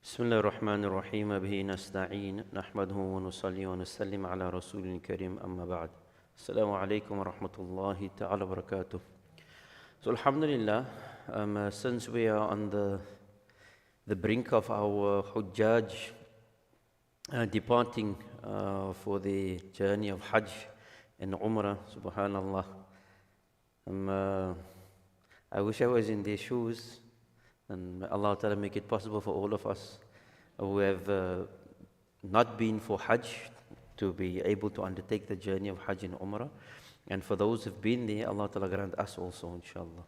بسم الله الرحمن الرحيم به نستعين نحمده ونصلي ونسلم على رسول الكريم أما بعد السلام عليكم ورحمة الله تعالى وبركاته. So Alhamdulillah, since we are on the brink of our Hujjaj departing for the journey of Hajj and Umrah, subhanallah, I wish I was in their shoes, and may Allah Ta'ala make it possible for all of us who have not been for Hajj to be able to undertake the journey of Hajj and Umrah. And for those who've been there, Allah Ta'ala grant us also, inshallah.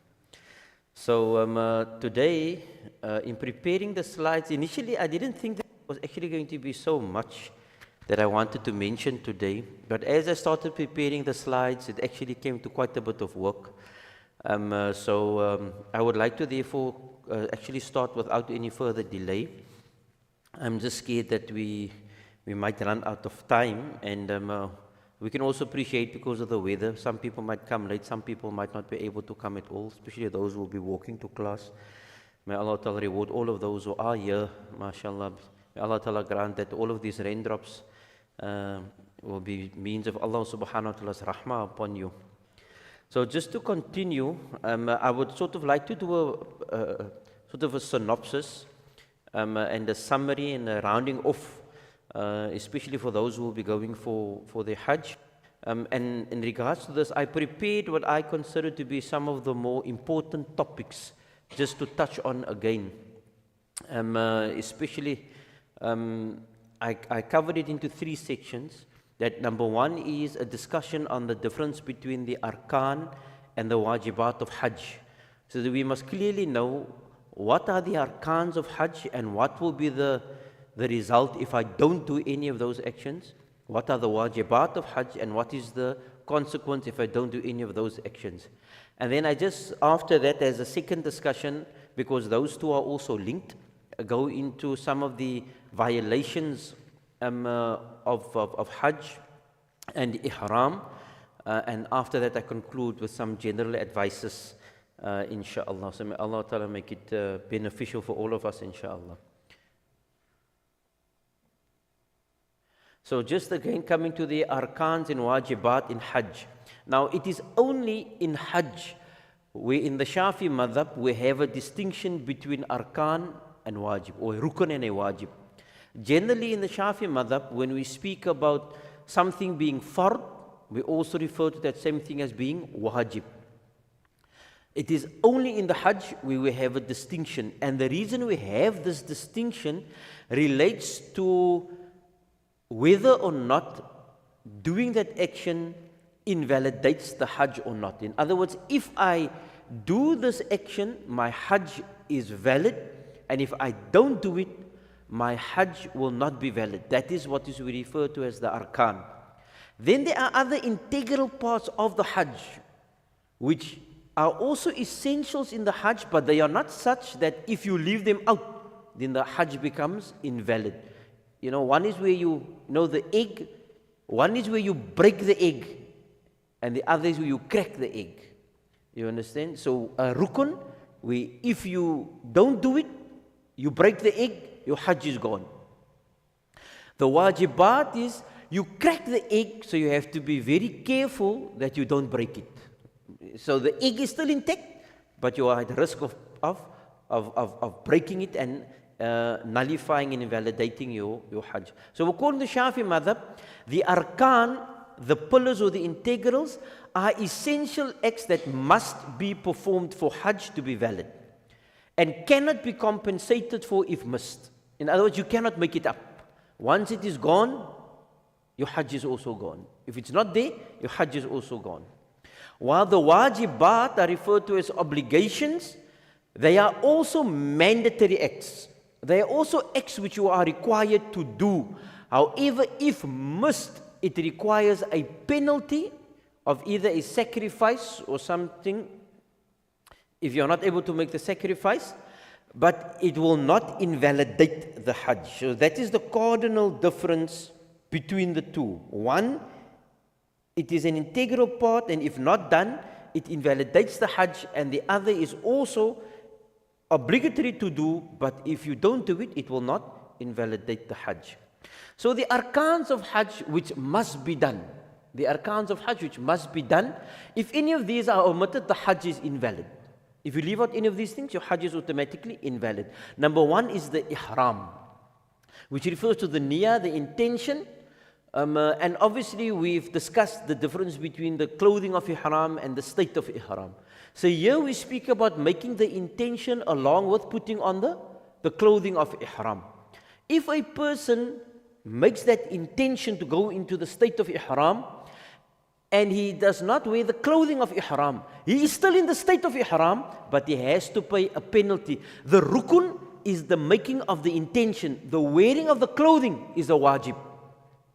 So today, in preparing the slides, initially I didn't think that it was actually going to be so much that I wanted to mention today. But as I started preparing the slides, it actually came to quite a bit of work. So I would like to therefore actually start without any further delay. I'm just scared that we might run out of time, and we can also appreciate because of the weather. Some people might come late, some people might not be able to come at all, especially those who will be walking to class. May Allah Ta'ala reward all of those who are here, mashallah. May Allah Ta'ala grant that all of these raindrops will be means of Allah Subhanahu wa Ta'ala's rahmah upon you. So just to continue, I would sort of like to do a synopsis and a summary and a rounding off, especially for those who will be going for the Hajj. And in regards to this, I prepared what I consider to be some of the more important topics just to touch on again. Especially, I covered it into three sections. That number one is a discussion on the difference between the arkan and the wajibat of Hajj. So that we must clearly know what are the arkans of Hajj and what will be the result if I don't do any of those actions. What are the wajibat of Hajj and what is the consequence if I don't do any of those actions. And then I just, after that, as a second discussion, because those two are also linked, go into some of the violations of Hajj and Ihram, and after that I conclude with some general advices, inshaAllah. So may Allah Ta'ala make it beneficial for all of us, inshaAllah. So just again coming to the arkans and wajibat in Hajj. Now it is only in Hajj where in the Shafi madhab we have a distinction between arkan and wajib, or rukun and a wajib. Generally in the Shafi madhab, when we speak about something being fard, we also refer to that same thing as being wajib. It is only in the Hajj where we have a distinction, and the reason we have this distinction relates to whether or not doing that action invalidates the Hajj or not. In other words, if I do this action, my Hajj is valid, and if I don't do it, my Hajj will not be valid. That is what we refer to as the arkan. Then there are other integral parts of the Hajj which are also essentials in the Hajj, but they are not such that if you leave them out, then the Hajj becomes invalid. You know, one is where you know the egg, one is where you break the egg, and the other is where you crack the egg. You understand? So a rukun, where if you don't do it, you break the egg, your Hajj is gone. The wajibat is you crack the egg, so you have to be very careful that you don't break it. So the egg is still intact, but you are at risk of breaking it and nullifying and invalidating your Hajj. So according to Shafi madhab, the arkan, the pillars or the integrals, are essential acts that must be performed for Hajj to be valid, and cannot be compensated for if missed. In other words, you cannot make it up. Once it is gone, your Hajj is also gone. If it's not there, your Hajj is also gone. While the wajibat are referred to as obligations, they are also mandatory acts. They are also acts which you are required to do. However, if missed, it requires a penalty of either a sacrifice or something, if you are not able to make the sacrifice, but it will not invalidate the Hajj. So that is the cardinal difference between the two. One, it is an integral part, and if not done, it invalidates the Hajj, and the other is also obligatory to do, but if you don't do it, it will not invalidate the Hajj. So the arkans of Hajj which must be done, the arkans of Hajj which must be done, if any of these are omitted, the Hajj is invalid. If you leave out any of these things, your Hajj is automatically invalid. Number one is the ihram, which refers to the niyyah, the intention. And obviously we've discussed the difference between the clothing of ihram and the state of ihram. So here we speak about making the intention along with putting on the clothing of ihram. If a person makes that intention to go into the state of ihram and he does not wear the clothing of ihram, he is still in the state of ihram, but he has to pay a penalty. The rukun is the making of the intention. The wearing of the clothing is a wajib.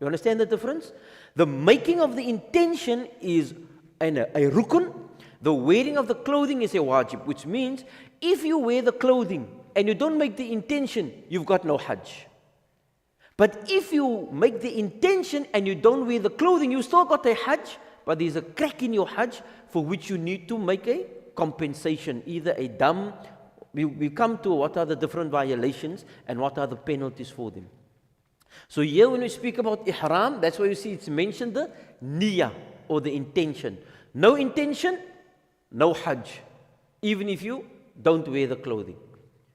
You understand the difference? The making of the intention is a rukun. The wearing of the clothing is a wajib, which means if you wear the clothing and you don't make the intention, you've got no Hajj. But if you make the intention and you don't wear the clothing, you still got a Hajj, but there's a crack in your Hajj for which you need to make a compensation, either a dam. We come to what are the different violations and what are the penalties for them. So here when we speak about ihram, that's why you see it's mentioned the niyyah or the intention. No intention, no Hajj, even if you don't wear the clothing.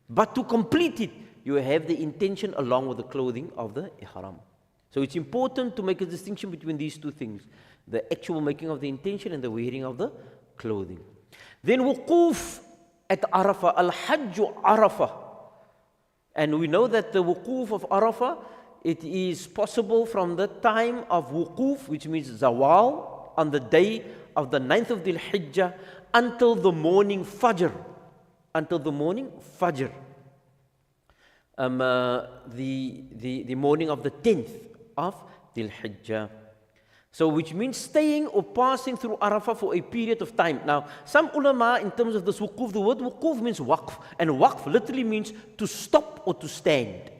But to complete it, you have the intention along with the clothing of the ihram. So it's important to make a distinction between these two things, the actual making of the intention and the wearing of the clothing. Then wuquf at Arafah, al-Hajj Arafah. And we know that the wuquf of Arafah, it is possible from the time of wuquf, which means zawal, on the day of the 9th of Dhul Hijjah, until the morning Fajr. Until the morning Fajr. The morning of the 10th of Dhul Hijjah. So which means staying or passing through Arafah for a period of time. Now, some ulama, in terms of this wuquf, the word wuquf means waqf. And waqf literally means to stop or to stand.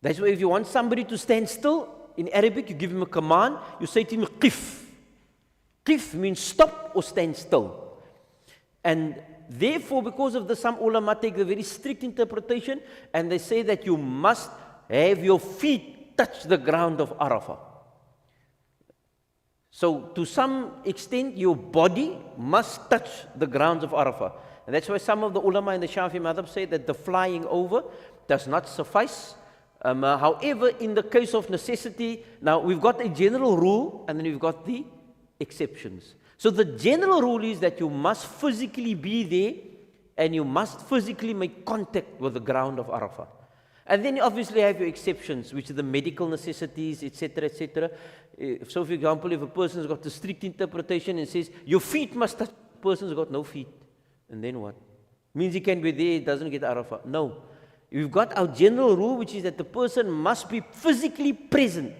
That's why if you want somebody to stand still, in Arabic, you give him a command, you say to him, qif. Qif means stop or stand still. And therefore, because of this, some ulama take a very strict interpretation, and they say that you must have your feet touch the ground of Arafah. So, to some extent, your body must touch the grounds of Arafah. And that's why some of the ulama in the Shafi madhab say that the flying over does not suffice. However, in the case of necessity, now we've got a general rule and then we've got the exceptions. So the general rule is that you must physically be there and you must physically make contact with the ground of Arafah. And then you obviously have your exceptions, which are the medical necessities, etc., etc. So, for example, if a person's got a strict interpretation and says, your feet must touch, the person's got no feet. And then what? Means he can be there, he doesn't get Arafah. No. We've got our general rule, which is that the person must be physically present.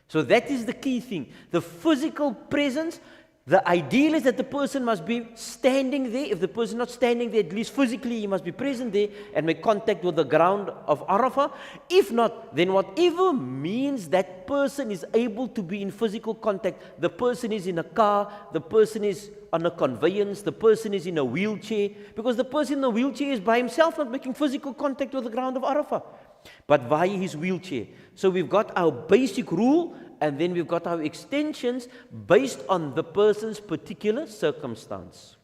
So that is the key thing. The physical presence. The ideal is that the person must be standing there. If the person is not standing there, at least physically he must be present there and make contact with the ground of Arafah. If not, then whatever means that person is able to be in physical contact, the person is in a car, the person is on a conveyance, the person is in a wheelchair, because the person in the wheelchair is by himself not making physical contact with the ground of Arafah, but via his wheelchair. So we've got our basic rule, and then we've got our extensions based on the person's particular circumstance.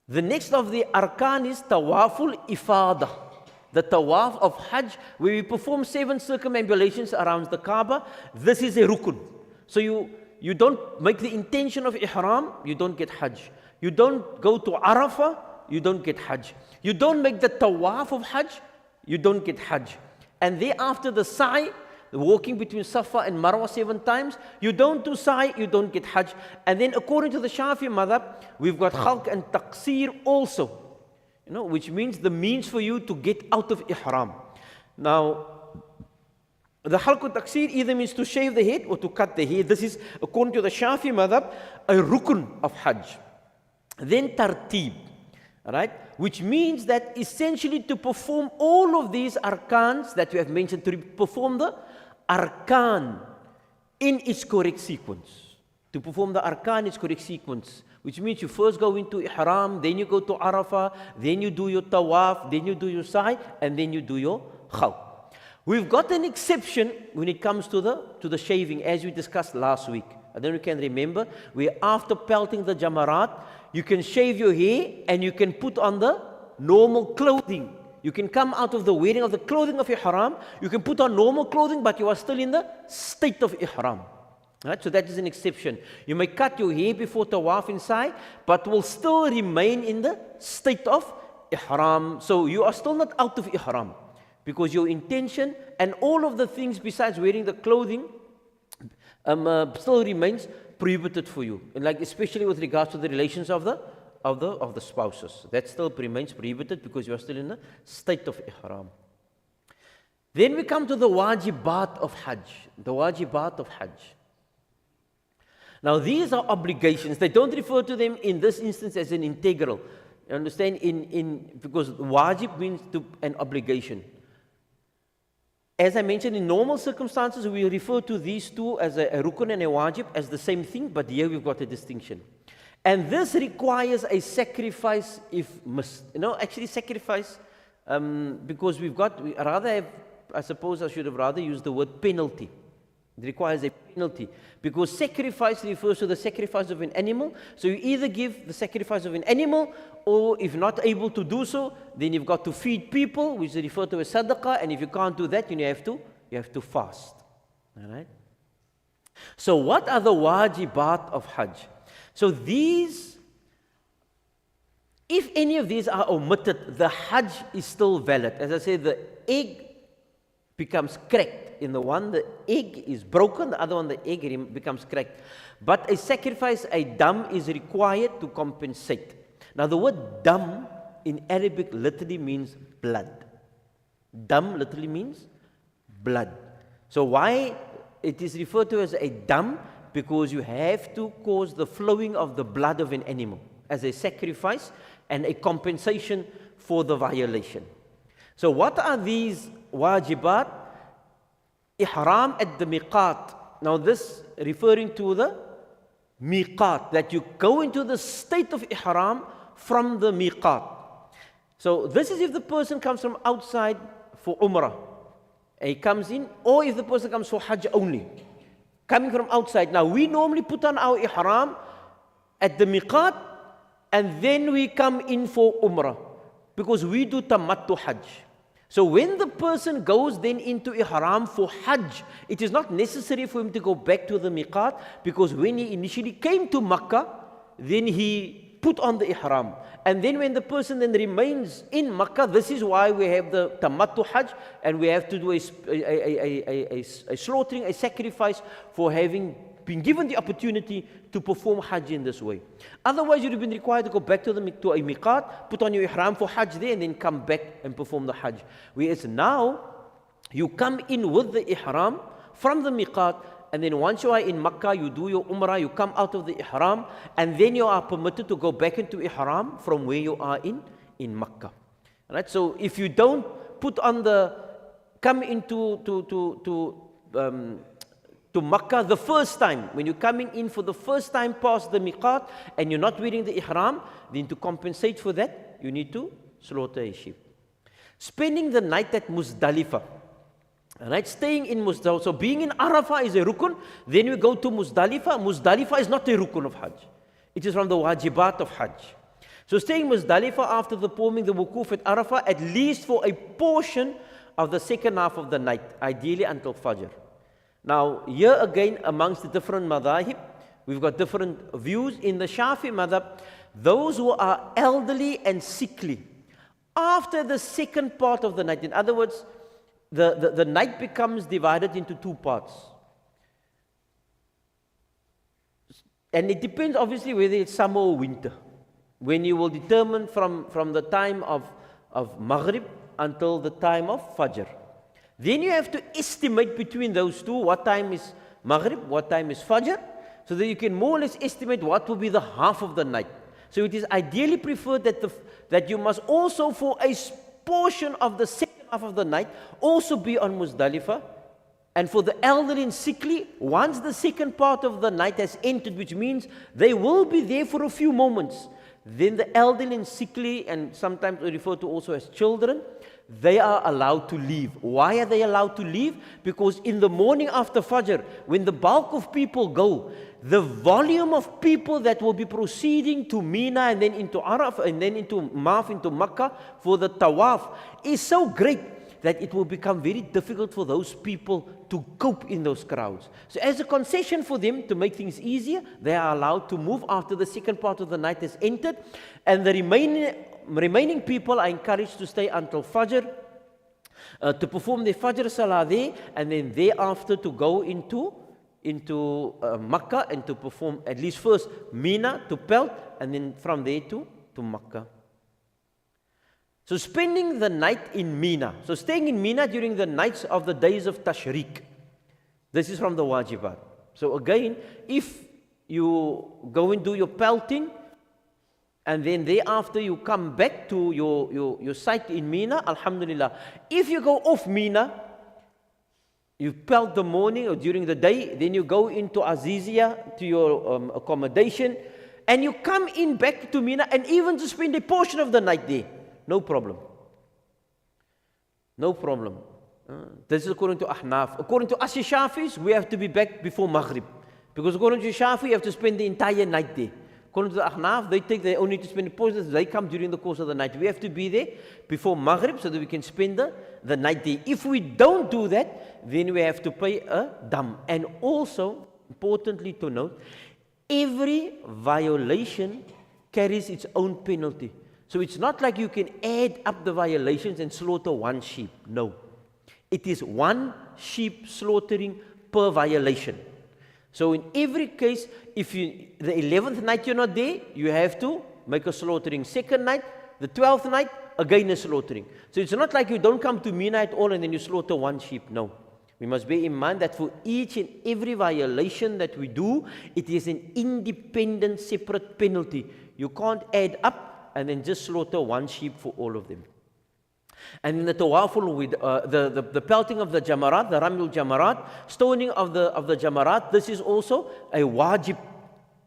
The next of the arkan is tawaful ifada, the tawaf of Hajj, where we perform 7 circumambulations around the Kaaba. This is a rukun. So you don't make the intention of ihram, you don't get Hajj. You don't go to Arafah, you don't get Hajj. You don't make the tawaf of Hajj, you don't get Hajj. And thereafter the sa'i, the walking between Safa and Marwa 7 times, you don't do sa'i, you don't get Hajj. And then according to the Shafi madhab, we've got khalq and taqsir also, which means the means for you to get out of ihram. Now, the khalq and taqsir either means to shave the head or to cut the hair. This is, according to the Shafi madhab, a rukun of Hajj. Then tartib, right? Which means that essentially to perform all of these arkans that we have mentioned, to perform the arkan in its correct sequence. To perform the arkan in its correct sequence, which means you first go into ihram, then you go to Arafah, then you do your tawaf, then you do your sa'i, and then you do your khawf. We've got an exception when it comes to the shaving, as we discussed last week. I don't know if you can remember, where after pelting the jamarat, you can shave your hair and you can put on the normal clothing. You can come out of the wearing of the clothing of ihram, you can put on normal clothing, but you are still in the state of ihram. Right? So that is an exception. You may cut your hair before tawaf inside, but will still remain in the state of ihram. So you are still not out of ihram, because your intention and all of the things besides wearing the clothing still remains prohibited for you. And like especially with regards to the relations of the spouses, that still remains prohibited because you are still in the state of ihram. Then we come to the wajibat of Hajj. The wajibat of Hajj. Now these are obligations. They don't refer to them in this instance as an integral. You understand? Because wajib means an obligation. As I mentioned, in normal circumstances, we refer to these two as a rukun and a wajib as the same thing, but here we've got a distinction. And this requires a sacrifice if missed. Actually sacrifice, because I suppose I should have rather used the word penalty. It requires a penalty, because sacrifice refers to the sacrifice of an animal. So you either give the sacrifice of an animal, or if not able to do so, then you've got to feed people, which is referred to as sadaqah. And if you can't do that, you have to fast. All right. So what are the wajibat of Hajj? So these, if any of these are omitted, the Hajj is still valid. As I said, the egg becomes cracked. In the one, the egg is broken, the other one, the egg becomes cracked. But a sacrifice, a dam, is required to compensate. Now the word dam in Arabic literally means blood. Dam literally means blood. So why it is referred to as a dam? Because you have to cause the flowing of the blood of an animal as a sacrifice and a compensation for the violation. So what are these wajibat? Ihram at the miqat. Now this referring to the miqat, that you go into the state of ihram from the miqat. So this is if the person comes from outside for Umrah. He comes in, or if the person comes for Hajj only. Coming from outside. Now we normally put on our ihram at the miqat, and then we come in for Umrah, because we do tamattu Hajj. So when the person goes then into ihram for Hajj, it is not necessary for him to go back to the miqat, because when he initially came to Makkah, then he put on the ihram. And then when the person then remains in Makkah, this is why we have the tamattu Hajj, and we have to do a slaughtering, a sacrifice for having been given the opportunity to perform Hajj in this way. Otherwise, you'd have been required to go back to a miqat, put on your ihram for Hajj there, and then come back and perform the Hajj. Whereas now, you come in with the ihram from the miqat, and then once you are in Makkah, you do your Umrah, you come out of the ihram, and then you are permitted to go back into ihram from where you are in Makkah. Right? So if you don't put on come into to Makkah the first time, when you're coming in for the first time past the miqat and you're not wearing the ihram, then to compensate for that, you need to slaughter a sheep. Spending the night at Muzdalifah. Right, staying in Muzdalifah. So being in Arafah is a rukun, then we go to Muzdalifah. Muzdalifah is not a rukun of Hajj. It is from the wajibat of Hajj. So staying in Muzdalifah after performing the wukuf at Arafah, at least for a portion of the second half of the night, ideally until Fajr. Now, here again, amongst the different madhahib, we've got different views. In the Shafi madhab, those who are elderly and sickly, after the second part of the night, in other words, the night becomes divided into two parts. And it depends obviously whether it's summer or winter, when you will determine from the time of Maghrib until the time of Fajr. Then you have to estimate between those two what time is Maghrib, what time is Fajr, so that you can more or less estimate what will be the half of the night. So it is ideally preferred that you must also, for a portion of the second half of the night, also be on Muzdalifah And for the elderly and sickly, once the second part of the night has entered, which means they will be there for a few moments, then the elderly and sickly, and sometimes we refer to also as children, they are allowed to leave. Why are they allowed to leave? Because in the morning after Fajr, when the bulk of people go, the volume of people that will be proceeding to Mina and then into Arafah and then into Maf, into Makkah for the Tawaf is so great that it will become very difficult for those people to cope in those crowds. So as a concession for them to make things easier, they are allowed to move after the second part of the night has entered, and the remaining people are encouraged to stay until Fajr, to perform their Fajr Salah there, and then thereafter to go into Makkah and to perform at least first Mina to Pelt, and then from there to Makkah. So spending the night in Mina. So staying in Mina during the nights of the days of Tashriq. This is from the wajibat. So again, if you go and do your pelting, and then thereafter you come back to your site in Mina, alhamdulillah. If you go off Mina, you pelt the morning or during the day, then you go into Azizia to your accommodation, and you come in back to Mina, and even to spend a portion of the night there. No problem. No problem. This is according to Ahnaf. According to us Shafis, we have to be back before Maghrib. Because according to Shafi, you have to spend the entire night there. According to the Ahnaf, they only need to spend a portion, they come during the course of the night. We have to be there before Maghrib so that we can spend the night there. If we don't do that, then we have to pay a dam. And also, importantly to note, every violation carries its own penalty. So it's not like you can add up the violations and slaughter one sheep. No. It is one sheep slaughtering per violation. So in every case, if the 11th night you're not there, you have to make a slaughtering. Second night, the 12th night, again a slaughtering. So it's not like you don't come to Mina at all and then you slaughter one sheep. No. We must bear in mind that for each and every violation that we do, it is an independent, separate penalty. You can't add up and then just slaughter one sheep for all of them. And in the tawaful with the pelting of the jamarat, the ramyul jamarat, stoning of the jamarat, this is also a wajib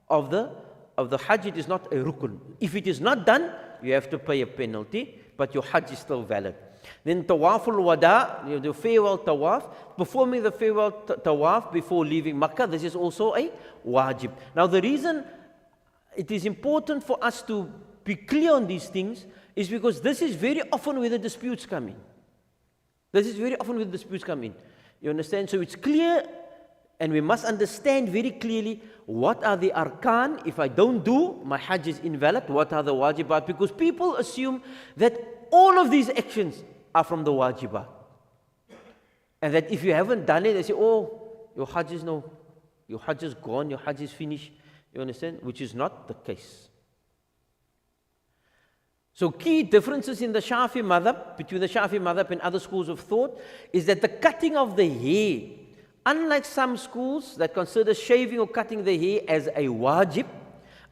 of the Hajj. It is not a rukun. If it is not done, you have to pay a penalty, but your Hajj is still valid. Then tawaful wada, the farewell tawaf, performing the farewell tawaf before leaving Makkah, this is also a wajib. Now the reason it is important for us to be clear on these things is because this is very often where the disputes come in. This is very often where the disputes come in. You understand? So it's clear, and we must understand very clearly what are the arkan. If I don't do, my Hajj is invalid. What are the wajibat? Because people assume that all of these actions are from the wajibat. And that if you haven't done it, they say, oh, your Hajj is your Hajj is gone, your Hajj is finished. You understand? Which is not the case. So key differences in the Shafi madhab, between the Shafi madhab and other schools of thought, is that the cutting of the hair, unlike some schools that consider shaving or cutting the hair as a wajib,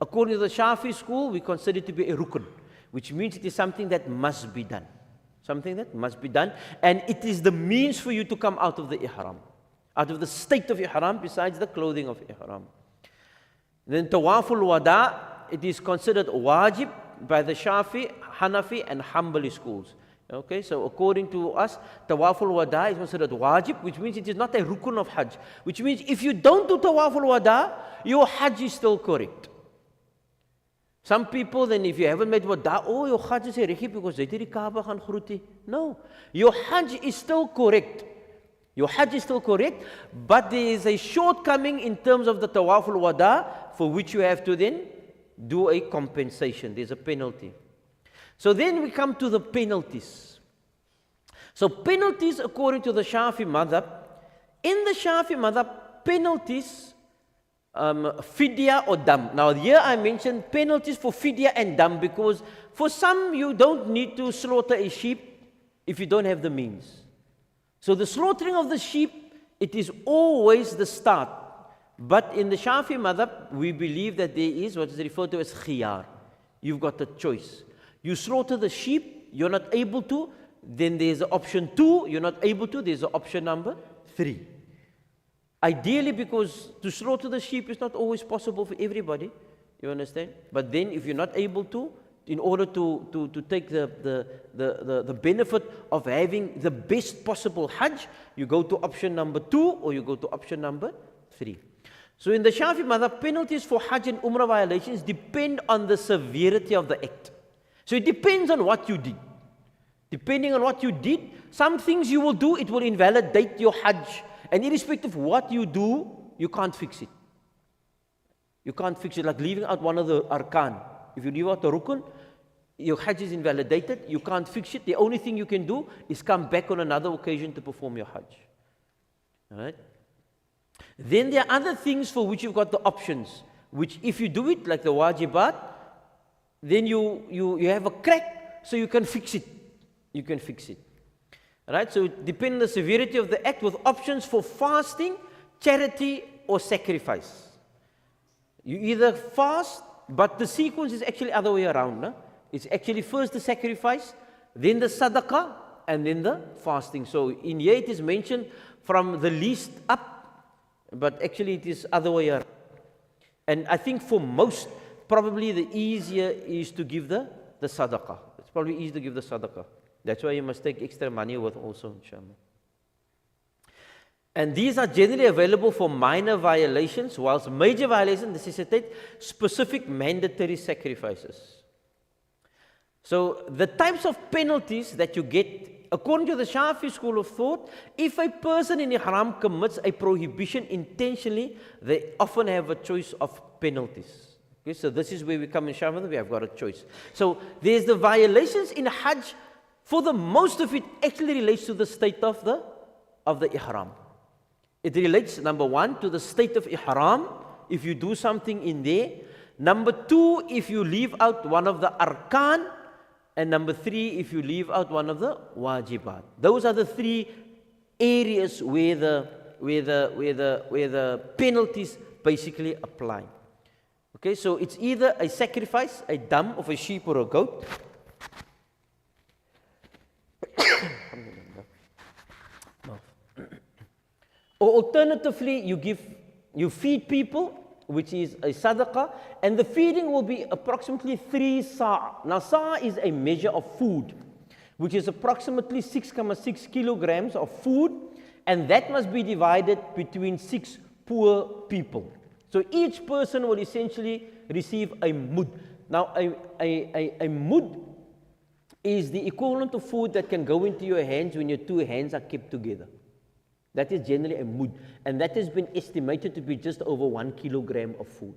according to the Shafi school, we consider it to be a rukun, which means it is something that must be done. Something that must be done, and it is the means for you to come out of the ihram, out of the state of ihram, besides the clothing of ihram. Then tawaful wada, it is considered wajib by the Shafi, Hanafi and Hanbali schools. Okay, so according to us, tawaful wada is considered wajib, which means it is not a rukun of Hajj. Which means if you don't do tawaful wada, your Hajj is still correct. Some people, then if you haven't made wada, oh, your Hajj is regie because they did the Kaaba gaan groete. No, your Hajj is still correct. Your Hajj is still correct, but there is a shortcoming in terms of the tawaful wada, for which you have to then do a compensation. There's a penalty. So then we come to the penalties. So penalties according to the Shafi madhab. In the Shafi madhab, penalties, fidya or dam. Now here I mentioned penalties for fidya and dam because for some you don't need to slaughter a sheep if you don't have the means. So the slaughtering of the sheep, it is always the start. But in the Shafi madhab, we believe that there is what is referred to as khiyar. You've got a choice. You slaughter the sheep, you're not able to, then there's option 2, you're not able to, there's option number 3. Ideally, because to slaughter the sheep is not always possible for everybody, you understand? But then if you're not able to, in order to take the benefit of having the best possible Hajj, you go to option number 2 or you go to option number 3. So in the Shafi madhab, penalties for Hajj and Umrah violations depend on the severity of the act. So it depends on what you did. Depending on what you did, some things you will do, it will invalidate your Hajj. And irrespective of what you do, you can't fix it. You can't fix it, like leaving out one of the arkan. If you leave out the rukun, your Hajj is invalidated, you can't fix it. The only thing you can do is come back on another occasion to perform your Hajj. All right? Then there are other things for which you've got the options, which if you do it, like the wajibat, then you have a crack, so you can fix it. You can fix it. Right? So it depends on the severity of the act, with options for fasting, charity, or sacrifice. You either fast, but the sequence is actually other way around. No? It's actually first the sacrifice, then the sadaqah, and then the fasting. So in here it is mentioned from the least up, but actually it is other way around. And I think for most, probably the easier is to give the sadaqah. It's probably easy to give the sadaqah. That's why you must take extra money with also, inshallah. And these are generally available for minor violations, whilst major violations necessitate specific mandatory sacrifices. So the types of penalties that you get, according to the Shafi school of thought, if a person in ihram commits a prohibition intentionally, they often have a choice of penalties. Okay, so this is where we come in Shafi, we have got a choice. So there's the violations in Hajj. For the most of it actually relates to the state of the ihram. It relates, number 1, to the state of ihram, if you do something in there. Number 2, if you leave out one of the arkan. And number 3, if you leave out one of the wajibat. Those are the 3 areas where the penalties basically apply. Okay, so it's either a sacrifice, a dam of a sheep or a goat. Or alternatively, you feed people, which is a sadaqah, and the feeding will be approximately 3 sa'. Now, sa' is a measure of food, which is approximately 6.6 kilograms of food, and that must be divided between 6 poor people. So each person will essentially receive a mud. Now, a mud is the equivalent of food that can go into your hands when your 2 hands are kept together. That is generally a mud, and that has been estimated to be just over 1 kilogram of food.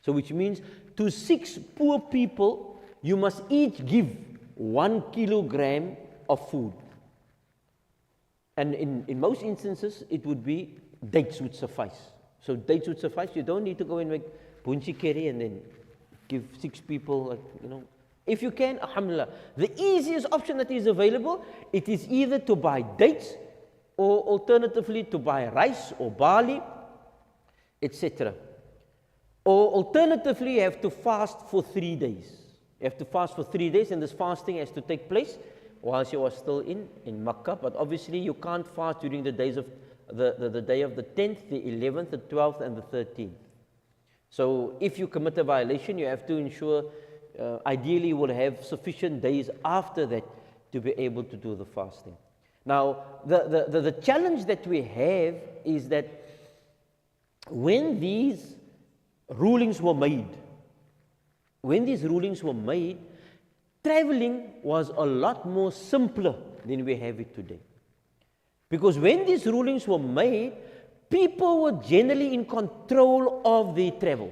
So which means to 6 poor people, you must each give 1 kilogram of food. And in most instances, it would be dates would suffice. So dates would suffice. You don't need to go and make bunchi curry and then give 6 people, like, you know. If you can, alhamdulillah. The easiest option that is available, it is either to buy dates, or alternatively to buy rice or barley, etc. Or alternatively, you have to fast for 3 days. You have to fast for 3 days, and this fasting has to take place whilst you are still in Makkah. But obviously, you can't fast during the days of the day of the 10th, the 11th, the 12th, and the 13th. So if you commit a violation, you have to ensure, ideally, you will have sufficient days after that to be able to do the fasting. Now, the challenge that we have is that when these rulings were made, traveling was a lot more simpler than we have it today. Because when these rulings were made, people were generally in control of their travel.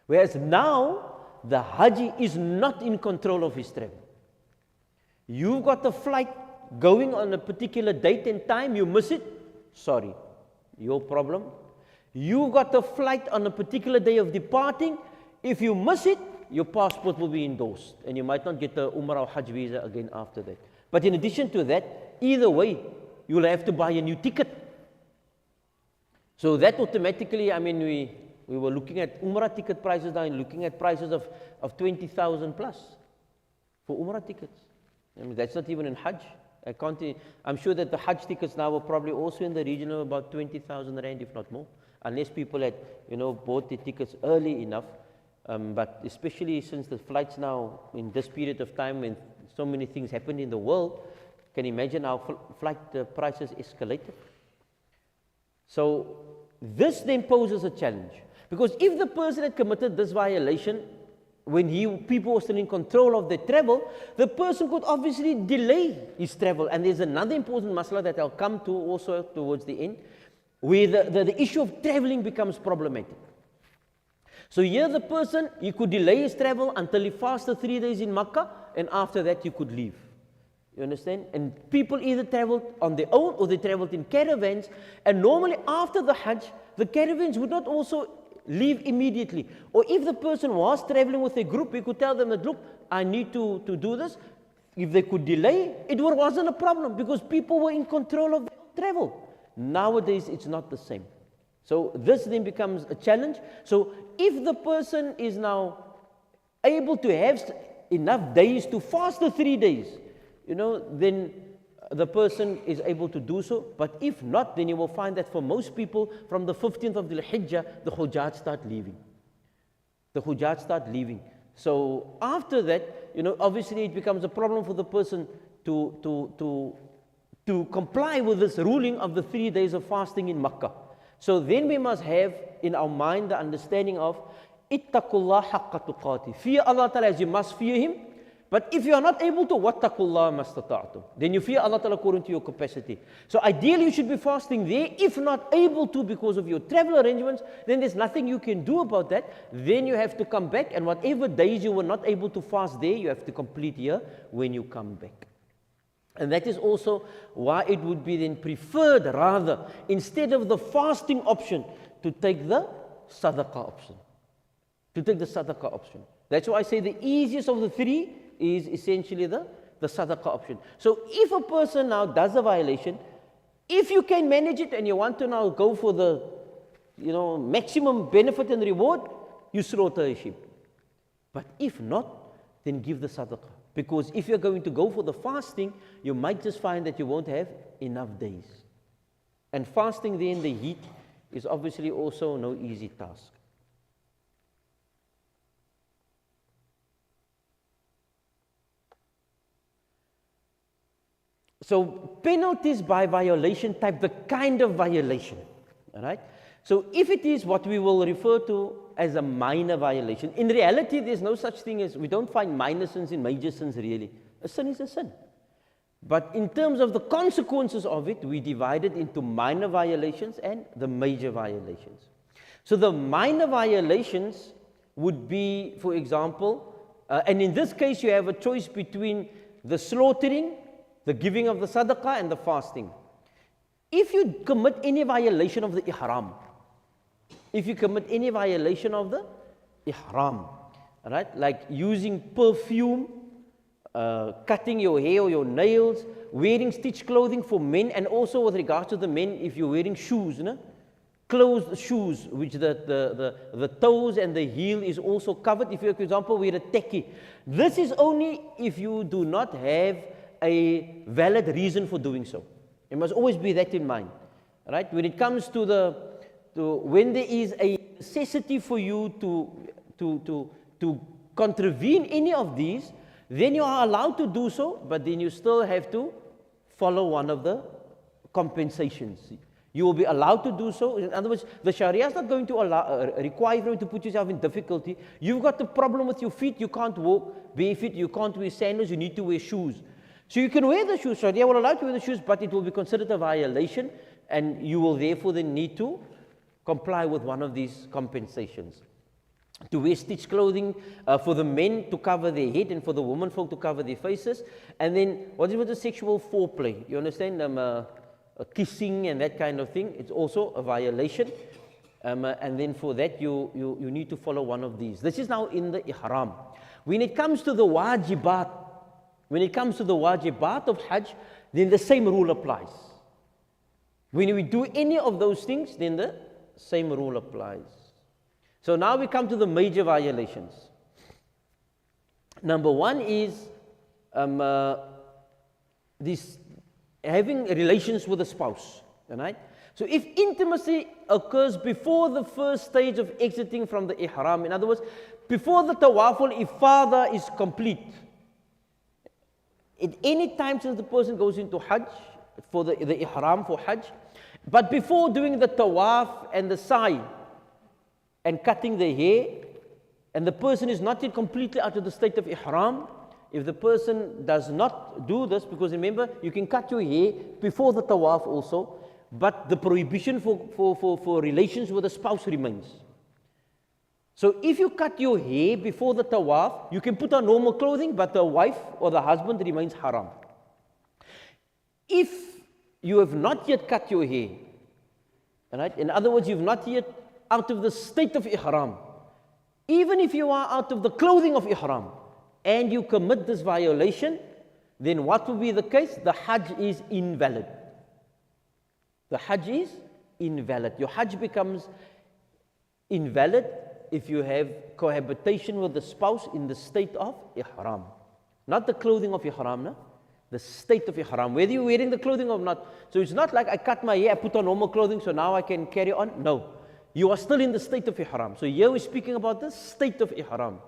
Whereas now, the Haji is not in control of his travel. You've got a flight going on a particular date and time, you miss it, sorry, your problem. You got a flight on a particular day of departing, if you miss it, your passport will be endorsed, and you might not get the Umrah or Hajj visa again after that. But in addition to that, either way, you'll have to buy a new ticket. So that automatically, I mean, we were looking at Umrah ticket prices now and looking at prices of 20,000 plus for Umrah tickets. I mean, that's not even in Hajj. I'm sure that the Hajj tickets now are probably also in the region of about 20,000 rand, if not more, unless people had, bought the tickets early enough. But especially since the flights now, in this period of time when so many things happen in the world, can you imagine how flight prices escalated? So this then poses a challenge. Because if the person had committed this violation, when people were still in control of their travel, the person could obviously delay his travel. And there's another important masala that I'll come to also towards the end, where the issue of traveling becomes problematic. So here the person, he could delay his travel until he fasted 3 days in Makkah, and after that he could leave. You understand? And people either traveled on their own or they traveled in caravans, and normally after the Hajj, the caravans would not also leave immediately. Or if the person was traveling with a group, we could tell them that, look, I need to do this. If they could delay, it wasn't a problem because people were in control of their travel. Nowadays, it's not the same. So this then becomes a challenge. So if the person is now able to have enough days to fast the 3 days, then the person is able to do so. But if not, then you will find that for most people, from the 15th of the Hijjah, the Hujjaj start leaving. So after that, obviously it becomes a problem for the person to comply with this ruling of the 3 days of fasting in Makkah. So then we must have in our mind the understanding of ittaqullah haqqa tuqati. Fear Allah Ta'ala as you must fear Him. But if you are not able to, wattaqullah mastata'tum, then you fear Allah Ta'ala according to your capacity. So ideally you should be fasting there. If not able to because of your travel arrangements, then there's nothing you can do about that. Then you have to come back, and whatever days you were not able to fast there, you have to complete here when you come back. And that is also why it would be then preferred, rather, instead of the fasting option, to take the sadaqah option. That's why I say the easiest of the three is essentially the sadaqah option. So if a person now does a violation, if you can manage it and you want to now go for the maximum benefit and reward, you slaughter a sheep. But if not, then give the sadaqah. Because if you're going to go for the fasting, you might just find that you won't have enough days. And fasting there in the heat is obviously also no easy task. So penalties by violation type, the kind of violation, all right? So if it is what we will refer to as a minor violation, in reality there's no such thing as, we don't find minor sins in major sins really. A sin is a sin. But in terms of the consequences of it, we divide it into minor violations and the major violations. So the minor violations would be, for example, and in this case you have a choice between the slaughtering, the giving of the sadaqah and the fasting. If you commit any violation of the ihram, right, like using perfume, cutting your hair or your nails, wearing stitched clothing for men, and also with regards to the men, if you're wearing shoes, closed shoes, which the toes and the heel is also covered. If you, for example, wear a tekkie, this is only if you do not have a valid reason for doing so. You must always be that in mind, right? When it comes to when there is a necessity for you to contravene any of these, then you are allowed to do so, but then you still have to follow one of the compensations. You will be allowed to do so. In other words, the Sharia is not going to require you to put yourself in difficulty. You've got the problem with your feet, you can't walk barefoot, you can't wear sandals, you need to wear shoes. So you can wear the shoes, Sharia will allow you to wear the shoes, but it will be considered a violation, and you will therefore then need to comply with one of these compensations. To wear stitched clothing for the men to cover their head and for the women folk to cover their faces. And then what is with the sexual foreplay? You understand? Kissing and that kind of thing, it's also a violation. And then for that you need to follow one of these. This is now in the ihram. When it comes to the wajibat, of Hajj, then the same rule applies. When we do any of those things, then the same rule applies. So now we come to the major violations. Number one is having relations with a spouse. All right? So if intimacy occurs before the first stage of exiting from the ihram, in other words, before the tawaf al-ifadah is complete, at any time since the person goes into Hajj, for the ihram for Hajj, but before doing the tawaf and the sa'i and cutting the hair, and the person is not yet completely out of the state of ihram, if the person does not do this, because remember, you can cut your hair before the tawaf also, but the prohibition for relations with a spouse remains. So if you cut your hair before the tawaf, you can put on normal clothing, but the wife or the husband remains haram. If you have not yet cut your hair, right? In other words, you've not yet out of the state of ihram, even if you are out of the clothing of ihram, and you commit this violation, then what will be the case? The Hajj is invalid. The Hajj is invalid. Your Hajj becomes invalid if you have cohabitation with the spouse in the state of ihram. Not the clothing of ihram, no? The state of ihram, whether you're wearing the clothing or not. So it's not like I cut my hair, I put on normal clothing, so now I can carry on. No, you are still in the state of ihram. So here we're speaking about the state of ihram.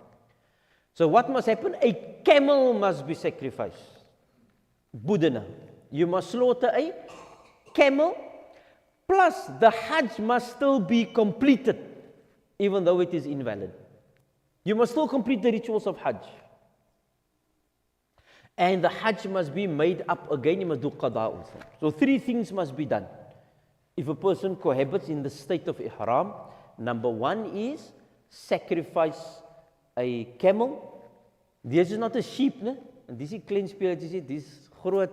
So what must happen? A camel must be sacrificed. Budana. You must slaughter a camel, plus the Hajj must still be completed, even though it is invalid. You must still complete the rituals of Hajj. And the Hajj must be made up again, you must do qada also. So 3 things must be done. If a person cohabits in the state of ihram, number 1 is sacrifice a camel. This is not a sheep, ne? And this is klein speeltjies, this groot,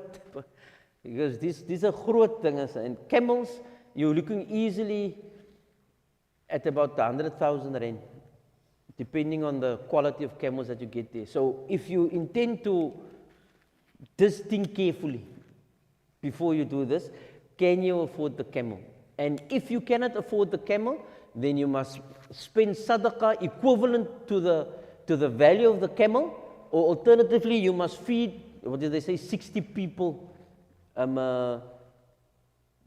because these are groot dinges. And camels, you're looking easily at about 100,000 rand, depending on the quality of camels that you get there. So if you intend to just think carefully before you do this, can you afford the camel? And if you cannot afford the camel, then you must spend sadaqah equivalent to the value of the camel, or alternatively, you must feed, what did they say, 60 people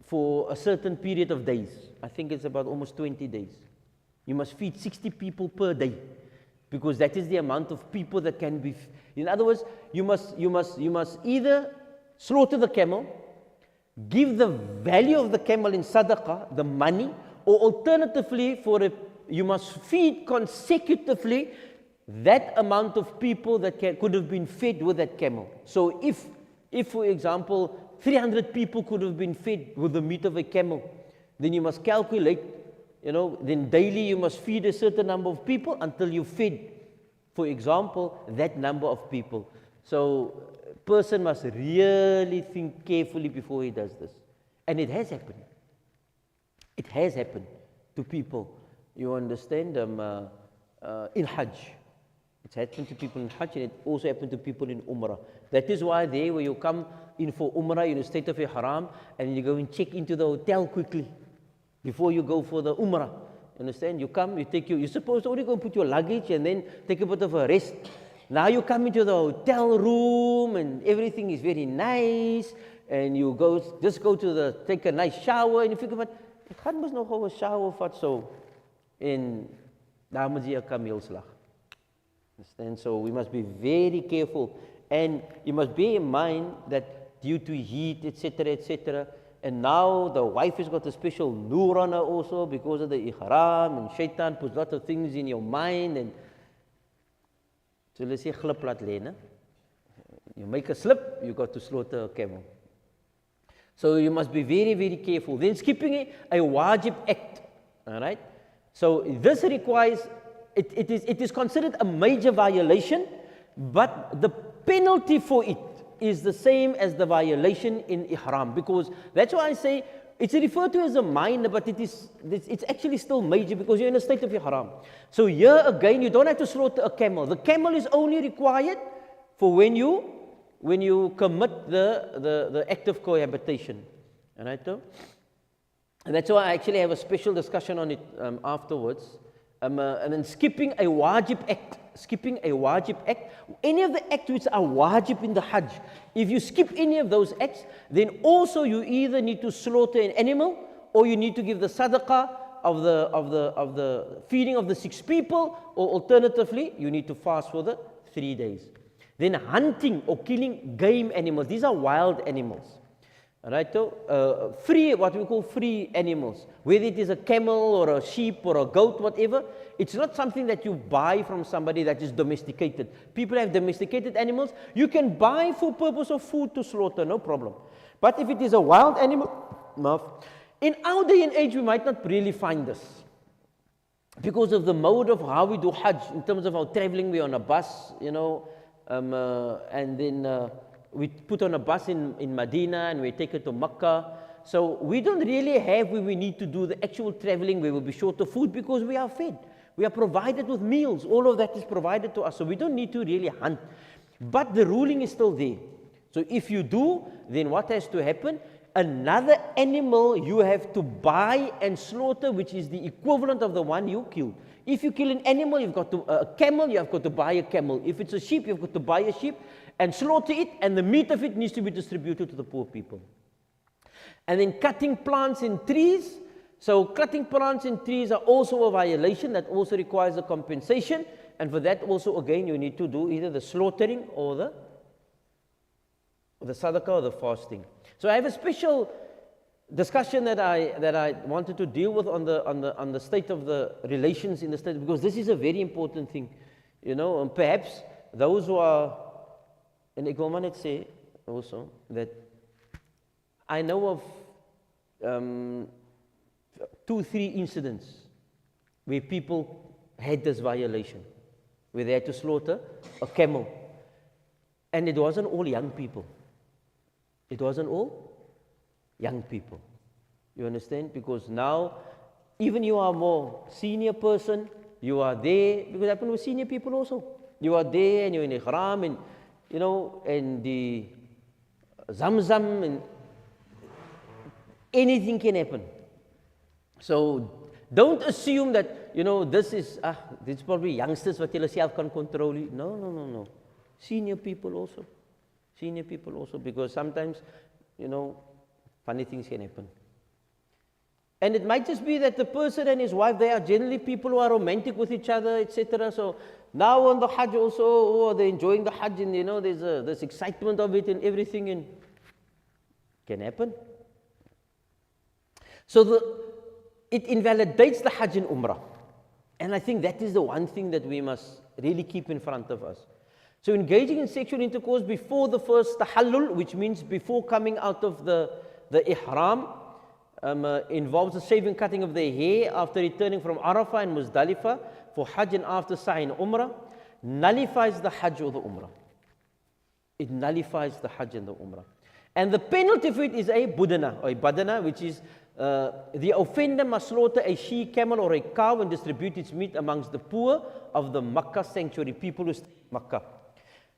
for a certain period of days. I think it's about almost 20 days. You must feed 60 people per day, because that is the amount of people that can be. In other words, you must either slaughter the camel, give the value of the camel in sadaqah, the money, or alternatively, you must feed consecutively that amount of people that could have been fed with that camel. So if for example, 300 people could have been fed with the meat of a camel, then you must calculate, then daily you must feed a certain number of people until you fed, for example, that number of people. So a person must really think carefully before he does this. And it has happened. It has happened to people, you understand, in Hajj. It's happened to people in Hajj, and it also happened to people in Umrah. That is why there, where you come in for Umrah in the state of Ihram, and you go and check into the hotel quickly before you go for the Umrah. Understand? You come, you're supposed to only go and put your luggage and then take a bit of a rest. Now you come into the hotel room and everything is very nice, and you take a nice shower, and you think about, ek gaan mos nog 'n shower vat so. En daar moet jy 'n kameelslag. Understand? So we must be very careful, and you must bear in mind that due to heat, etc., and now the wife has got a special nur on her also because of the ihram, and shaitan puts lots of things in your mind, and so let's say glip laat lê, né? You make a slip, you got to slaughter a camel. So you must be very, very careful. Then skipping a wajib act, all right? So this requires, it is considered a major violation, but the penalty for it is the same as the violation in ihram, because that's why I say it's referred to as a minor, but it's actually still major because you're in a state of ihram. So here again, you don't have to slaughter a camel. The camel is only required for when you commit the act of cohabitation. All right, though? And that's why I actually have a special discussion on it afterwards, and then skipping a wajib act. Skipping a wajib act. Any of the acts which are wajib in the Hajj, if you skip any of those acts, then also you either need to slaughter an animal, or you need to give the sadaqah of the feeding of the 6 people, or alternatively, you need to fast for the 3 days. Then hunting or killing game animals. These are wild animals. Alright, so free, what we call free animals, whether it is a camel or a sheep or a goat, whatever, it's not something that you buy from somebody that is domesticated. People have domesticated animals. You can buy for purpose of food to slaughter, no problem. But if it is a wild animal, in our day and age, we might not really find this. Because of the mode of how we do Hajj, in terms of our traveling, we're on a bus, you know, and then we put on a bus in Medina and we take it to Makkah. So we don't really have where we need to do the actual traveling where we'll be short of food, because we are fed. We are provided with meals. All of that is provided to us. So we don't need to really hunt. But the ruling is still there. So if you do, then what has to happen? Another animal you have to buy and slaughter, which is the equivalent of the one you killed. If you kill an animal, you've got to, a camel, you've got to buy a camel. If it's a sheep, you've got to buy a sheep and slaughter it, and the meat of it needs to be distributed to the poor people. And then cutting plants and trees. So cutting plants and trees are also a violation. That also requires a compensation. And for that also, again, you need to do either the slaughtering or the sadaqah or the fasting. So I have a special discussion that I wanted to deal with on the state of the relations in the state, because this is a very important thing, you know. And perhaps those who are, and ek wil maar net sê also that I know of 2-3 incidents where people had this violation, where they had to slaughter a camel, and it wasn't all young people. It wasn't all young people. You understand? Because now, even you are more senior person, you are there, because it happened with senior people also. You are there and you're in ihram, and you know, and the zamzam, and anything can happen. So don't assume that, you know, this is probably youngsters what you self can control. No. Senior people also. Senior people also, because sometimes, you know, funny things can happen. And it might just be that the person and his wife, they are generally people who are romantic with each other, etc. So now on the Hajj also, they're enjoying the Hajj, and you know, there's this excitement of it and everything, and it can happen. So it invalidates the Hajj and Umrah. And I think that is the one thing that we must really keep in front of us. So engaging in sexual intercourse before the first tahallul, which means before coming out of the ihram, involves the shaving, cutting of their hair after returning from Arafah and Muzdalifah for Hajj, and after Sa'i and Umrah, nullifies the Hajj or the Umrah. It nullifies the Hajj and the Umrah. And the penalty for it is a budana, or a badana, which is the offender must slaughter a she camel or a cow and distribute its meat amongst the poor of the Makkah sanctuary, people who stay in Makkah.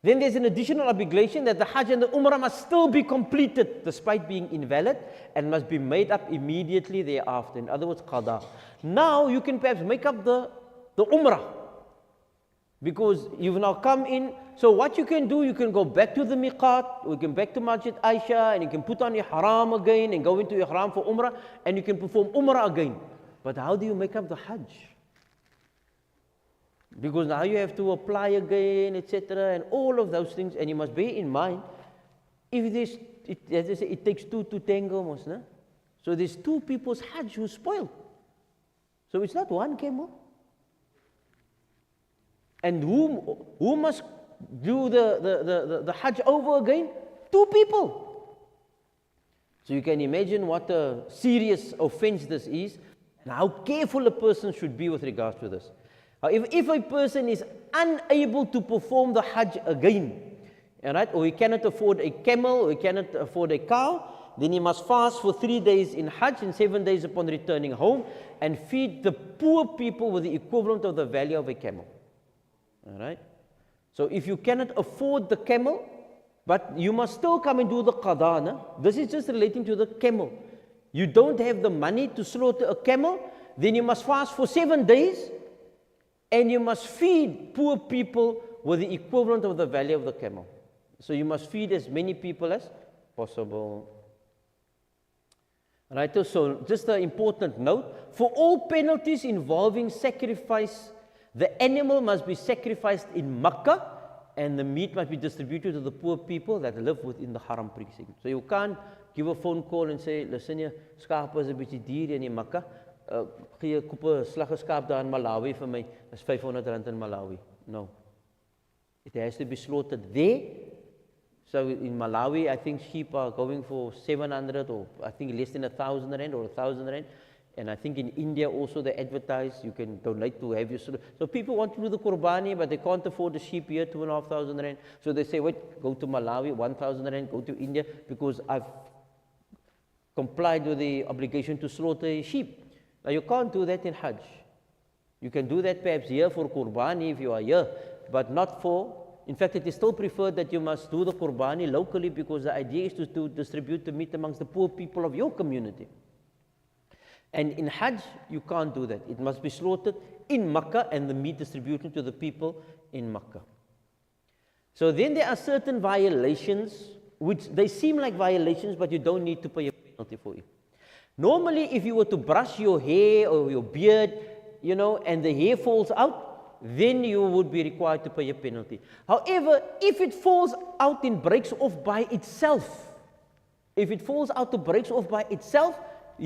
Then there's an additional obligation that the Hajj and the Umrah must still be completed despite being invalid, and must be made up immediately thereafter. In other words, qada. Now you can perhaps make up the Umrah, because you've now come in. So what you can do, you can go back to the miqat, or you can back to Masjied Aisha, and you can put on ihram again and go into ihram for Umrah, and you can perform Umrah again. But how do you make up the Hajj? Because now you have to apply again, etc., and all of those things. And you must bear in mind, if this, as they say, it takes 2 to tango almost, no? So there's 2 people's Hajj who's spoiled. So it's not one camel. And who must do the Hajj over again? 2 people. So you can imagine what a serious offense this is, and how careful a person should be with regards to this. If a person is unable to perform the Hajj again, right, or he cannot afford a camel, or he cannot afford a cow, then he must fast for 3 days in Hajj and 7 days upon returning home, and feed the poor people with the equivalent of the value of a camel. All right. So if you cannot afford the camel, but you must still come and do the qada, no? This is just relating to the camel. You don't have the money to slaughter a camel, then you must fast for 7 days and you must feed poor people with the equivalent of the value of the camel. So you must feed as many people as possible. Right, so just an important note, for all penalties involving sacrifice, the animal must be sacrificed in Makkah and the meat must be distributed to the poor people that live within the haram precinct. So you can't give a phone call and say, listen hier, skaap is 'n bietjie duur in die Makkah, gee 'n koppe slagge skaap daar in Malawi vir my, dis R500 in Malawi. No. It has to be slaughtered there. So in Malawi, I think sheep are going for 700 or I think less than 1,000 rand or 1,000 rand. And I think in India also they advertise you can donate to have your. So people want to do the Qurbani, but they can't afford the sheep here, 2,500 rand. So they say, wait, go to Malawi, 1,000 rand, go to India because I've complied with the obligation to slaughter a sheep. Now you can't do that in Hajj. You can do that perhaps here for Qurbani if you are here, but not for. In fact, it is still preferred that you must do the Qurbani locally because the idea is to distribute the meat amongst the poor people of your community. And in Hajj, you can't do that. It must be slaughtered in Makkah and the meat distributed to the people in Makkah. So then there are certain violations, which they seem like violations, but you don't need to pay a penalty for it. Normally, if you were to brush your hair or your beard, you know, and the hair falls out, then you would be required to pay a penalty. However, if it falls out and breaks off by itself, you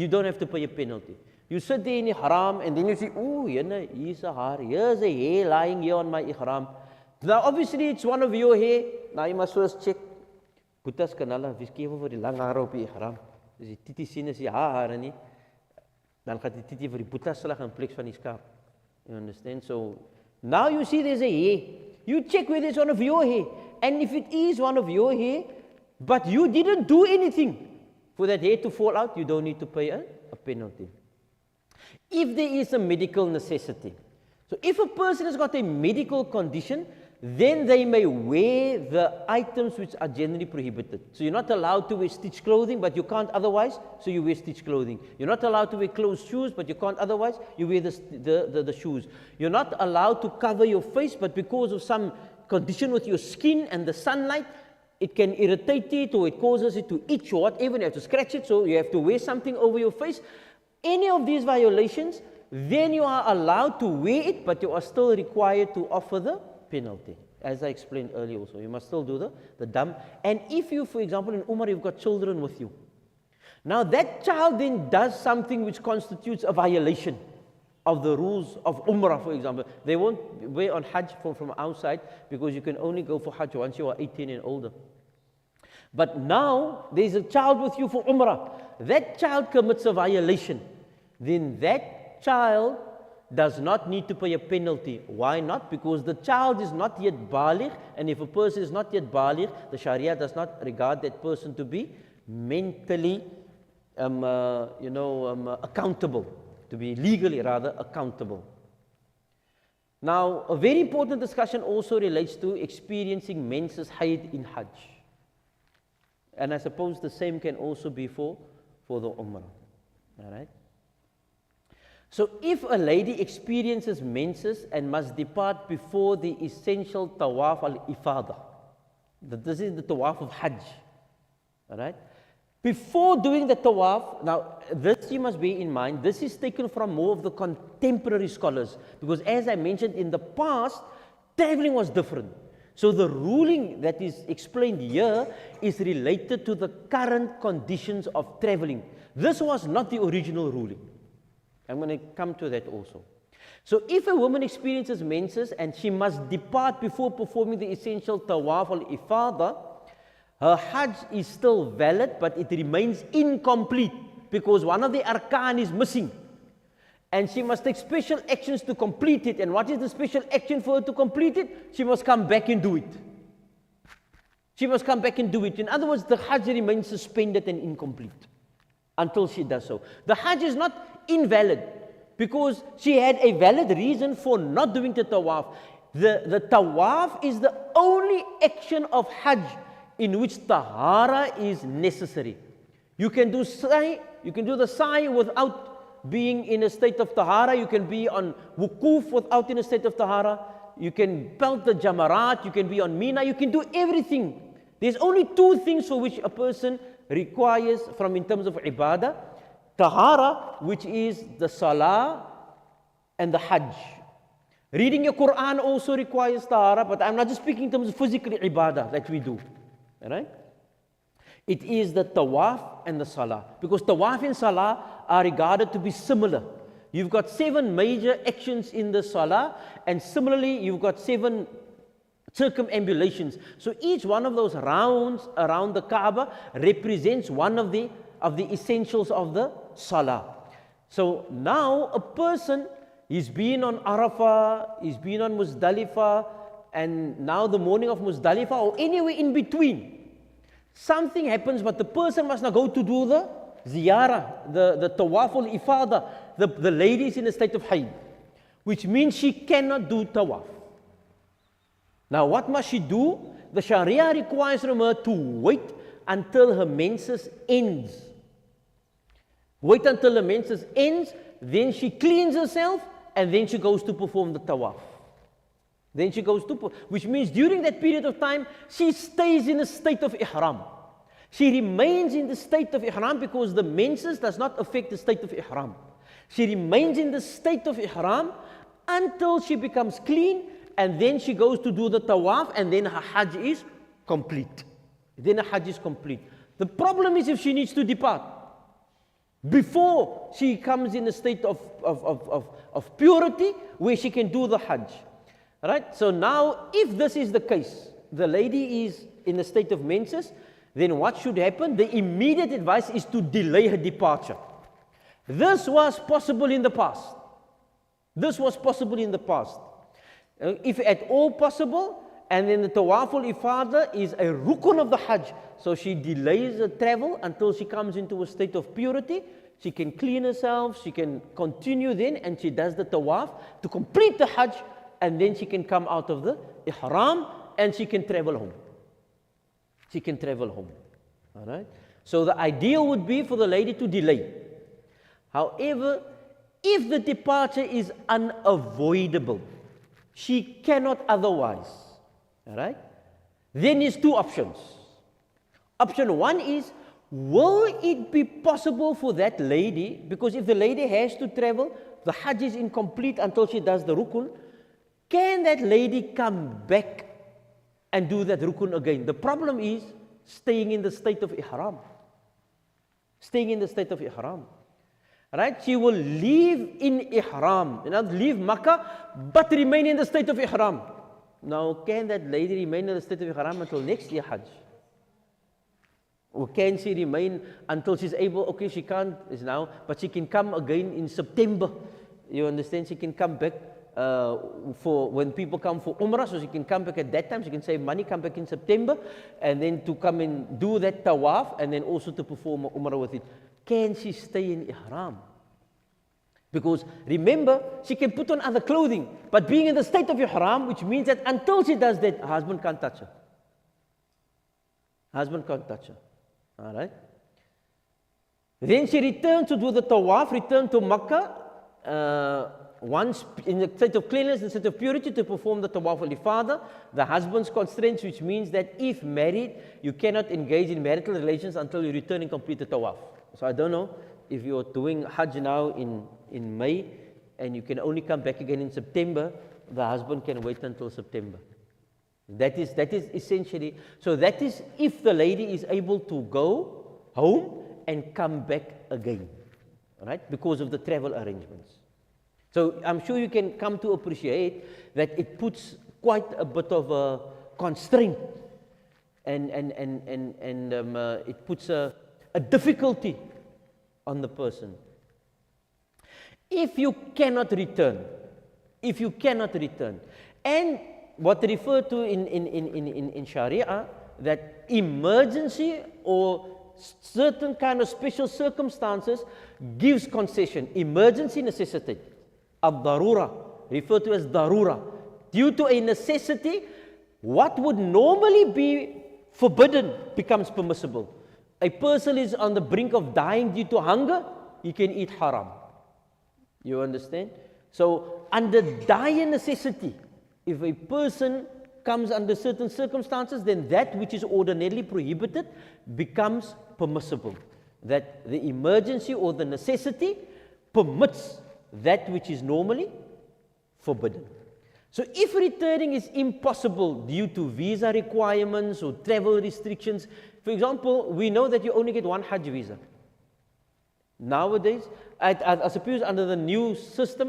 don't have to pay a penalty. You sit there in the haram and then you see, oh, here's a hair, here's a hair lying here on my ihram. Now, obviously, it's one of your hair. Now, you must first check. Boetas kanala, wees kevel vir die lang hare op die ihram. As die titi sien is die hare nie, dan gaat die titi vir die boetas slag in plek van die skaap. You understand? So, now you see there's a hair. You check whether it's one of your hair. And if it is one of your hair, but you didn't do anything for that hair to fall out, you don't need to pay a penalty. If there is a medical necessity, so if a person has got a medical condition, then they may wear the items which are generally prohibited. So you're not allowed to wear stitched clothing, but you can't otherwise, so you wear stitched clothing. You're not allowed to wear closed shoes, but you can't otherwise, you wear the shoes. You're not allowed to cover your face, but because of some condition with your skin and the sunlight, it can irritate it or it causes it to itch or whatever, and you have to scratch it, so you have to wear something over your face. Any of these violations, then you are allowed to wear it, but you are still required to offer the penalty. As I explained earlier also, you must still do the dam. And if you, for example, in Umrah, you've got children with you. Now that child then does something which constitutes a violation of the rules of Umrah, for example. They won't wear on Hajj from outside because you can only go for Hajj once you are 18 and older. But now there's a child with you for Umrah. That child commits a violation. Then that child does not need to pay a penalty. Why not? Because the child is not yet baligh, and if a person is not yet baligh, the Sharia does not regard that person to be mentally accountable, to be legally rather accountable. Now, a very important discussion also relates to experiencing menses hayd in Hajj. And I suppose the same can also be for the Umrah. All right? So if a lady experiences menses and must depart before the essential tawaf al-ifada, this is the tawaf of Hajj, all right? Before doing the tawaf, now this you must bear in mind, this is taken from more of the contemporary scholars, because as I mentioned in the past, traveling was different. So the ruling that is explained here is related to the current conditions of traveling. This was not the original ruling. I'm going to come to that also. So if a woman experiences menses and she must depart before performing the essential tawaf al-ifada, her Hajj is still valid, but it remains incomplete because one of the arkan is missing. And she must take special actions to complete it. And what is the special action for her to complete it? She must come back and do it. She must come back and do it. In other words, the Hajj remains suspended and incomplete until she does so. The Hajj is not invalid because she had a valid reason for not doing the tawaf. The tawaf is the only action of Hajj in which tahara is necessary. You can do the sa'i without being in a state of tahara. You can be on wukuf without in a state of tahara. You can pelt the jamarat. You can be on mina. You can do everything. There's only two things for which a person requires from in terms of ibadah. Tahara, which is the salah and the hajj. Reading your Quran also requires tahara, but I'm not just speaking in terms of physical ibadah that we do. All right? It is the tawaf and the salah. Because tawaf and salah are regarded to be similar. You've got 7 major actions in the salah, and similarly, you've got 7 circumambulations. So each one of those rounds around the Kaaba represents one of the essentials of the salah. So now a person, he's been on Arafah, he's been on Muzdalifah, and now the morning of Muzdalifah or anywhere in between. Something happens, but the person must now go to do the ziyarah, the tawaf al-ifada. The lady is in a state of Hajj, which means she cannot do tawaf. Now what must she do? The Sharia requires from her to wait until her menses ends. Wait until her menses ends, then she cleans herself, and then she goes to perform the tawaf. Then she goes to, which means during that period of time, she stays in a state of ihram. She remains in the state of ihram because the menses does not affect the state of ihram. She remains in the state of ihram until she becomes clean, and then she goes to do the tawaf, and then her hajj is complete. Then her hajj is complete. The problem is if she needs to depart before she comes in a state of purity where she can do the hajj. Right? So now, if this is the case, the lady is in a state of menses, then what should happen? The immediate advice is to delay her departure. This was possible in the past. This was possible in the past. If at all possible, and then the tawaf al-ifada is a rukun of the hajj. So she delays the travel until she comes into a state of purity. She can clean herself, she can continue then, and she does the tawaf to complete the hajj, and then she can come out of the ihram and she can travel home. She can travel home. All right? So the ideal would be for the lady to delay. However, if the departure is unavoidable, she cannot otherwise. All right? Then there's 2 options. Option 1 is, will it be possible for that lady, because if the lady has to travel, the hajj is incomplete until she does the rukun, can that lady come back and do that rukun again? The problem is staying in the state of ihram. Staying in the state of ihram. Right? She will leave in ihram, leave Makkah, but remain in the state of ihram. Now, can that lady remain in the state of ihram until next year Hajj? Or can she remain until she's able, okay, she can't is now, but she can come again in September. You understand? She can come back for when people come for Umrah, so she can come back at that time. She can save money, come back in September, and then to come and do that tawaf, and then also to perform Umrah with it. Can she stay in ihram? Because remember, she can put on other clothing, but being in the state of ihram, which means that until she does that, her husband can't touch her. Husband can't touch her. All right? Then she returned to do the tawaf, returned to Makkah, once in the state of cleanliness, in the state of purity, to perform the tawaf al-ifada. The husband's constraints, which means that if married, you cannot engage in marital relations until you return and complete the tawaf. So I don't know if you're doing Hajj now in May, and you can only come back again in September, the husband can wait until September. That is essentially, so that is if the lady is able to go home and come back again, right? Because of the travel arrangements. So I'm sure you can come to appreciate that it puts quite a bit of a constraint, and it puts a difficulty on the person. If you cannot return, and what referred to in Sharia, that emergency or certain kind of special circumstances gives concession. Emergency necessity, ad-darura, referred to as darura. Due to a necessity, what would normally be forbidden becomes permissible. A person is on the brink of dying due to hunger, he can eat haram. You understand? So, under dire necessity, if a person comes under certain circumstances, then that which is ordinarily prohibited becomes permissible. That the emergency or the necessity permits that which is normally forbidden. So if returning is impossible due to visa requirements or travel restrictions, for example, we know that you only get one Hajj visa. Nowadays, I suppose under the new system,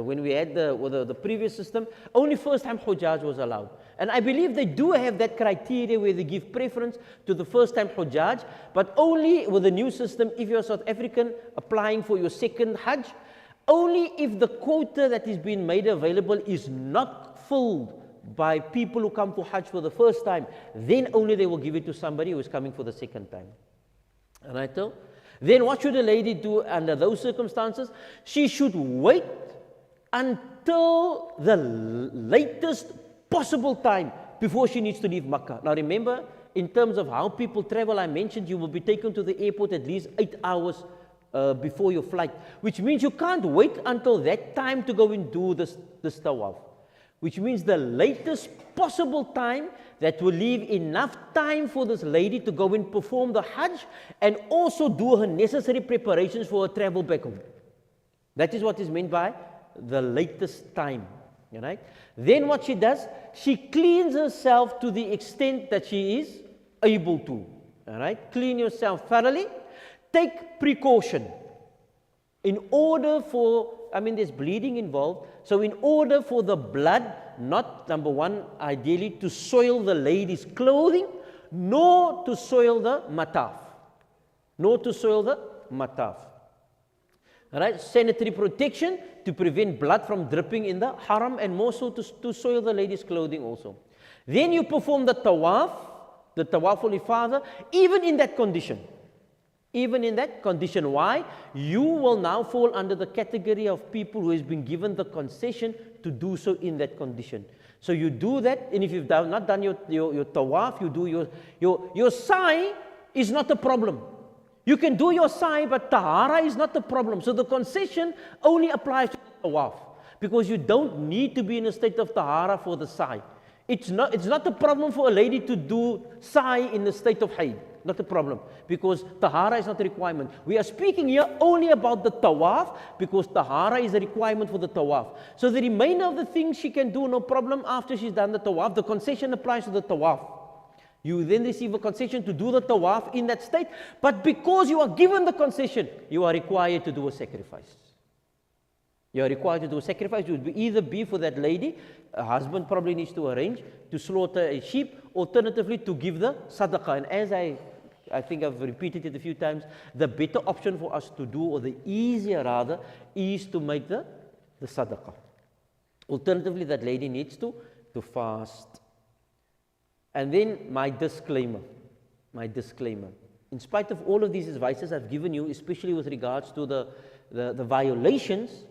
when we had the previous system, only first-time Hujjaj was allowed. And I believe they do have that criteria where they give preference to the first-time Hujjaj, but only with the new system, if you're South African applying for your second Hajj, only if the quota that is being made available is not filled by people who come for Hajj for the first time, then only they will give it to somebody who is coming for the second time. Right? Then what should a lady do under those circumstances? She should wait until the latest possible time before she needs to leave Makkah. Now remember, in terms of how people travel, I mentioned you will be taken to the airport at least 8 hours before your flight, which means you can't wait until that time to go and do this tawaf. Which means the latest possible time that will leave enough time for this lady to go and perform the Hajj and also do her necessary preparations for her travel back home. That is what is meant by the latest time. Right? Then what she does, she cleans herself to the extent that she is able to. Right? Clean yourself thoroughly. Take precaution. In order for, there's bleeding involved. So in order for the blood, not, number one, ideally to soil the lady's clothing, nor to soil the mataf. Nor to soil the mataf. Alright, sanitary protection to prevent blood from dripping in the haram and more so to soil the lady's clothing also. Then you perform the tawaf al-ifadah, even in that condition. Even in that condition. Why? You will now fall under the category of people who has been given the concession to do so in that condition. So you do that, and if you've not done your tawaf, you do your sa'i is not a problem. You can do your sa'i, but tahara is not a problem. So the concession only applies to the tawaf, because you don't need to be in a state of tahara for the sa'i. It's not a problem for a lady to do sa'i in the state of hayd. Not a problem, because tahara is not a requirement. We are speaking here only about the tawaf, because tahara is a requirement for the tawaf. So the remainder of the things she can do, no problem, after she's done the tawaf. The concession applies to the tawaf. You then receive a concession to do the tawaf in that state, but because you are given the concession, you are required to do a sacrifice. You are required to do a sacrifice. It would either be for that lady, a husband probably needs to arrange to slaughter a sheep, alternatively to give the sadaqah. And as I think I've repeated it a few times, the better option for us to do, or the easier rather, is to make the sadaqah. Alternatively, that lady needs to fast. And then my disclaimer. In spite of all of these advices I've given you, especially with regards to the violations,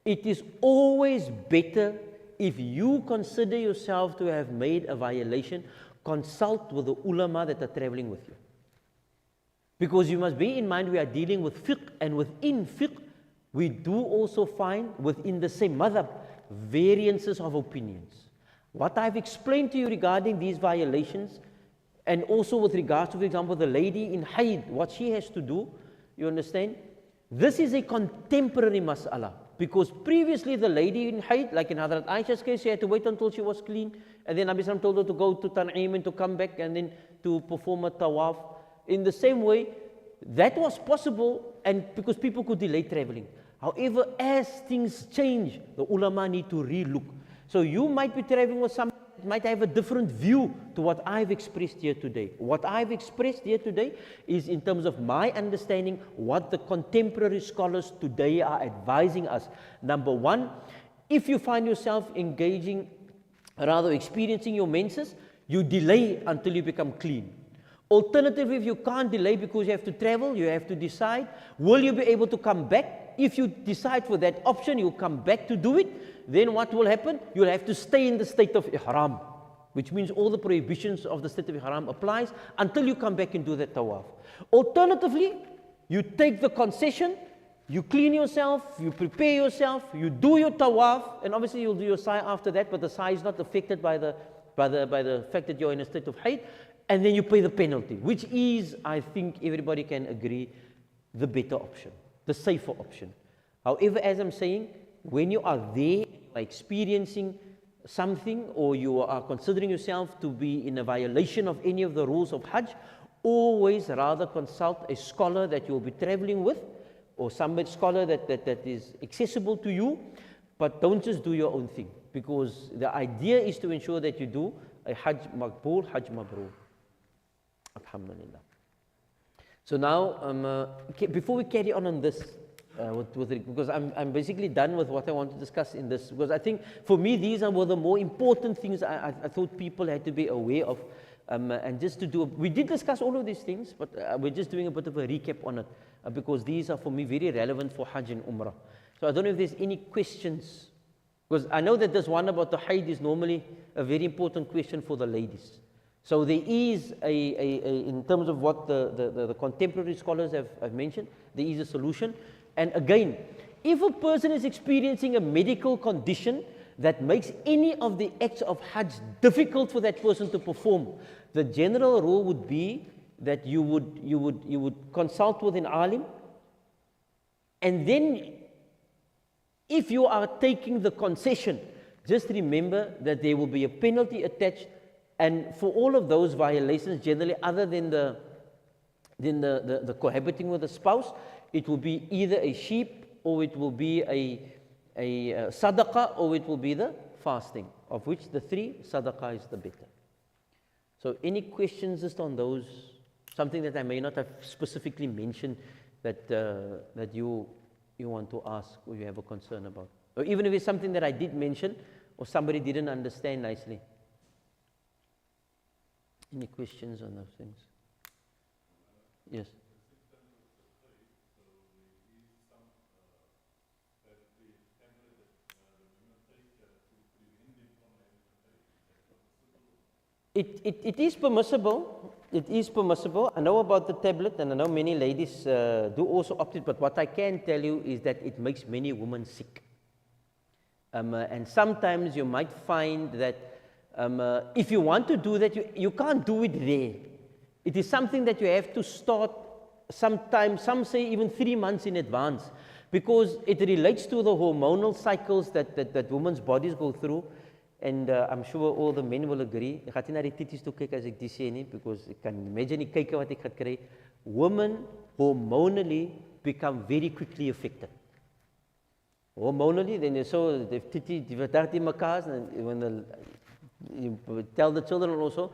it is always better if you consider yourself to have made a violation, consult with the ulama that are traveling with you. Because you must bear in mind we are dealing with fiqh, and within fiqh, we do also find within the same madhab variances of opinions. What I've explained to you regarding these violations, and also with regards to, for example, the lady in hayd, what she has to do, you understand? This is a contemporary mas'ala. Because previously the lady in hayd, like in Hazrat Aisha's case, she had to wait until she was clean, and then Nabi Sallam told her to go to Tan'im and to come back and then to perform a tawaf. In the same way, that was possible, and because people could delay traveling. However, as things change, the ulama need to re-look. So you might be traveling with someone that might have a different view to what I've expressed here today. What I've expressed here today is in terms of my understanding what the contemporary scholars today are advising us. Number one, if you find yourself experiencing your menses, you delay until you become clean. Alternatively, if you can't delay because you have to travel, you have to decide, will you be able to come back? If you decide for that option, you'll come back to do it. Then what will happen? You'll have to stay in the state of ihram, which means all the prohibitions of the state of ihram applies until you come back and do that tawaf. Alternatively, you take the concession, You clean yourself, you prepare yourself, you do your tawaf, and obviously you'll do your sa'i after that, but the sa'i is not affected by the fact that you're in a state of Hajj, and then you pay the penalty, which is, I think everybody can agree, the better option, the safer option. However, as I'm saying, when you are there, experiencing something, or you are considering yourself to be in a violation of any of the rules of Hajj, always rather consult a scholar that you'll be traveling with, or some scholar that is accessible to you, but don't just do your own thing, because the idea is to ensure that you do a Hajj Maqbool, Hajj Mabrur. Alhamdulillah. So now, before we carry on this, because I'm basically done with what I want to discuss in this, because I think for me these were the more important things I thought people had to be aware of, and just to do, we did discuss all of these things, but we're just doing a bit of a recap on it, because these are for me very relevant for Hajj and Umrah. So I don't know if there's any questions, because I know that this one about the Hajj is normally a very important question for the ladies. So there is in terms of what the contemporary scholars have mentioned, there is a solution. And again, if a person is experiencing a medical condition that makes any of the acts of Hajj difficult for that person to perform, the general rule would be that you would consult with an alim, and then if you are taking the concession, just remember that there will be a penalty attached, and for all of those violations generally, other than the cohabiting with a spouse, it will be either a sheep, or it will be a sadaqah, or it will be the fasting, of which the three, sadaqah is the better. So any questions just on those, something that I may not have specifically mentioned that you want to ask, or you have a concern about, or even if it's something that I did mention or somebody didn't understand nicely. Any questions on those things? Yes. It is permissible. It is permissible. I know about the tablet, and I know many ladies do also opt it, but what I can tell you is that it makes many women sick. And sometimes you might find that if you want to do that, you can't do it there. It is something that you have to start sometime, some say even 3 months in advance, because it relates to the hormonal cycles that women's bodies go through. And I'm sure all the men will agree. Ek gaan nie na die tities toe kyk as ek die sê nie, because ek kan imagine die kyk wat ek gaan kry. Women hormonally become very quickly affected. Hormonally, then you saw the titi, die verdacht die mekaar, and when you tell the children also,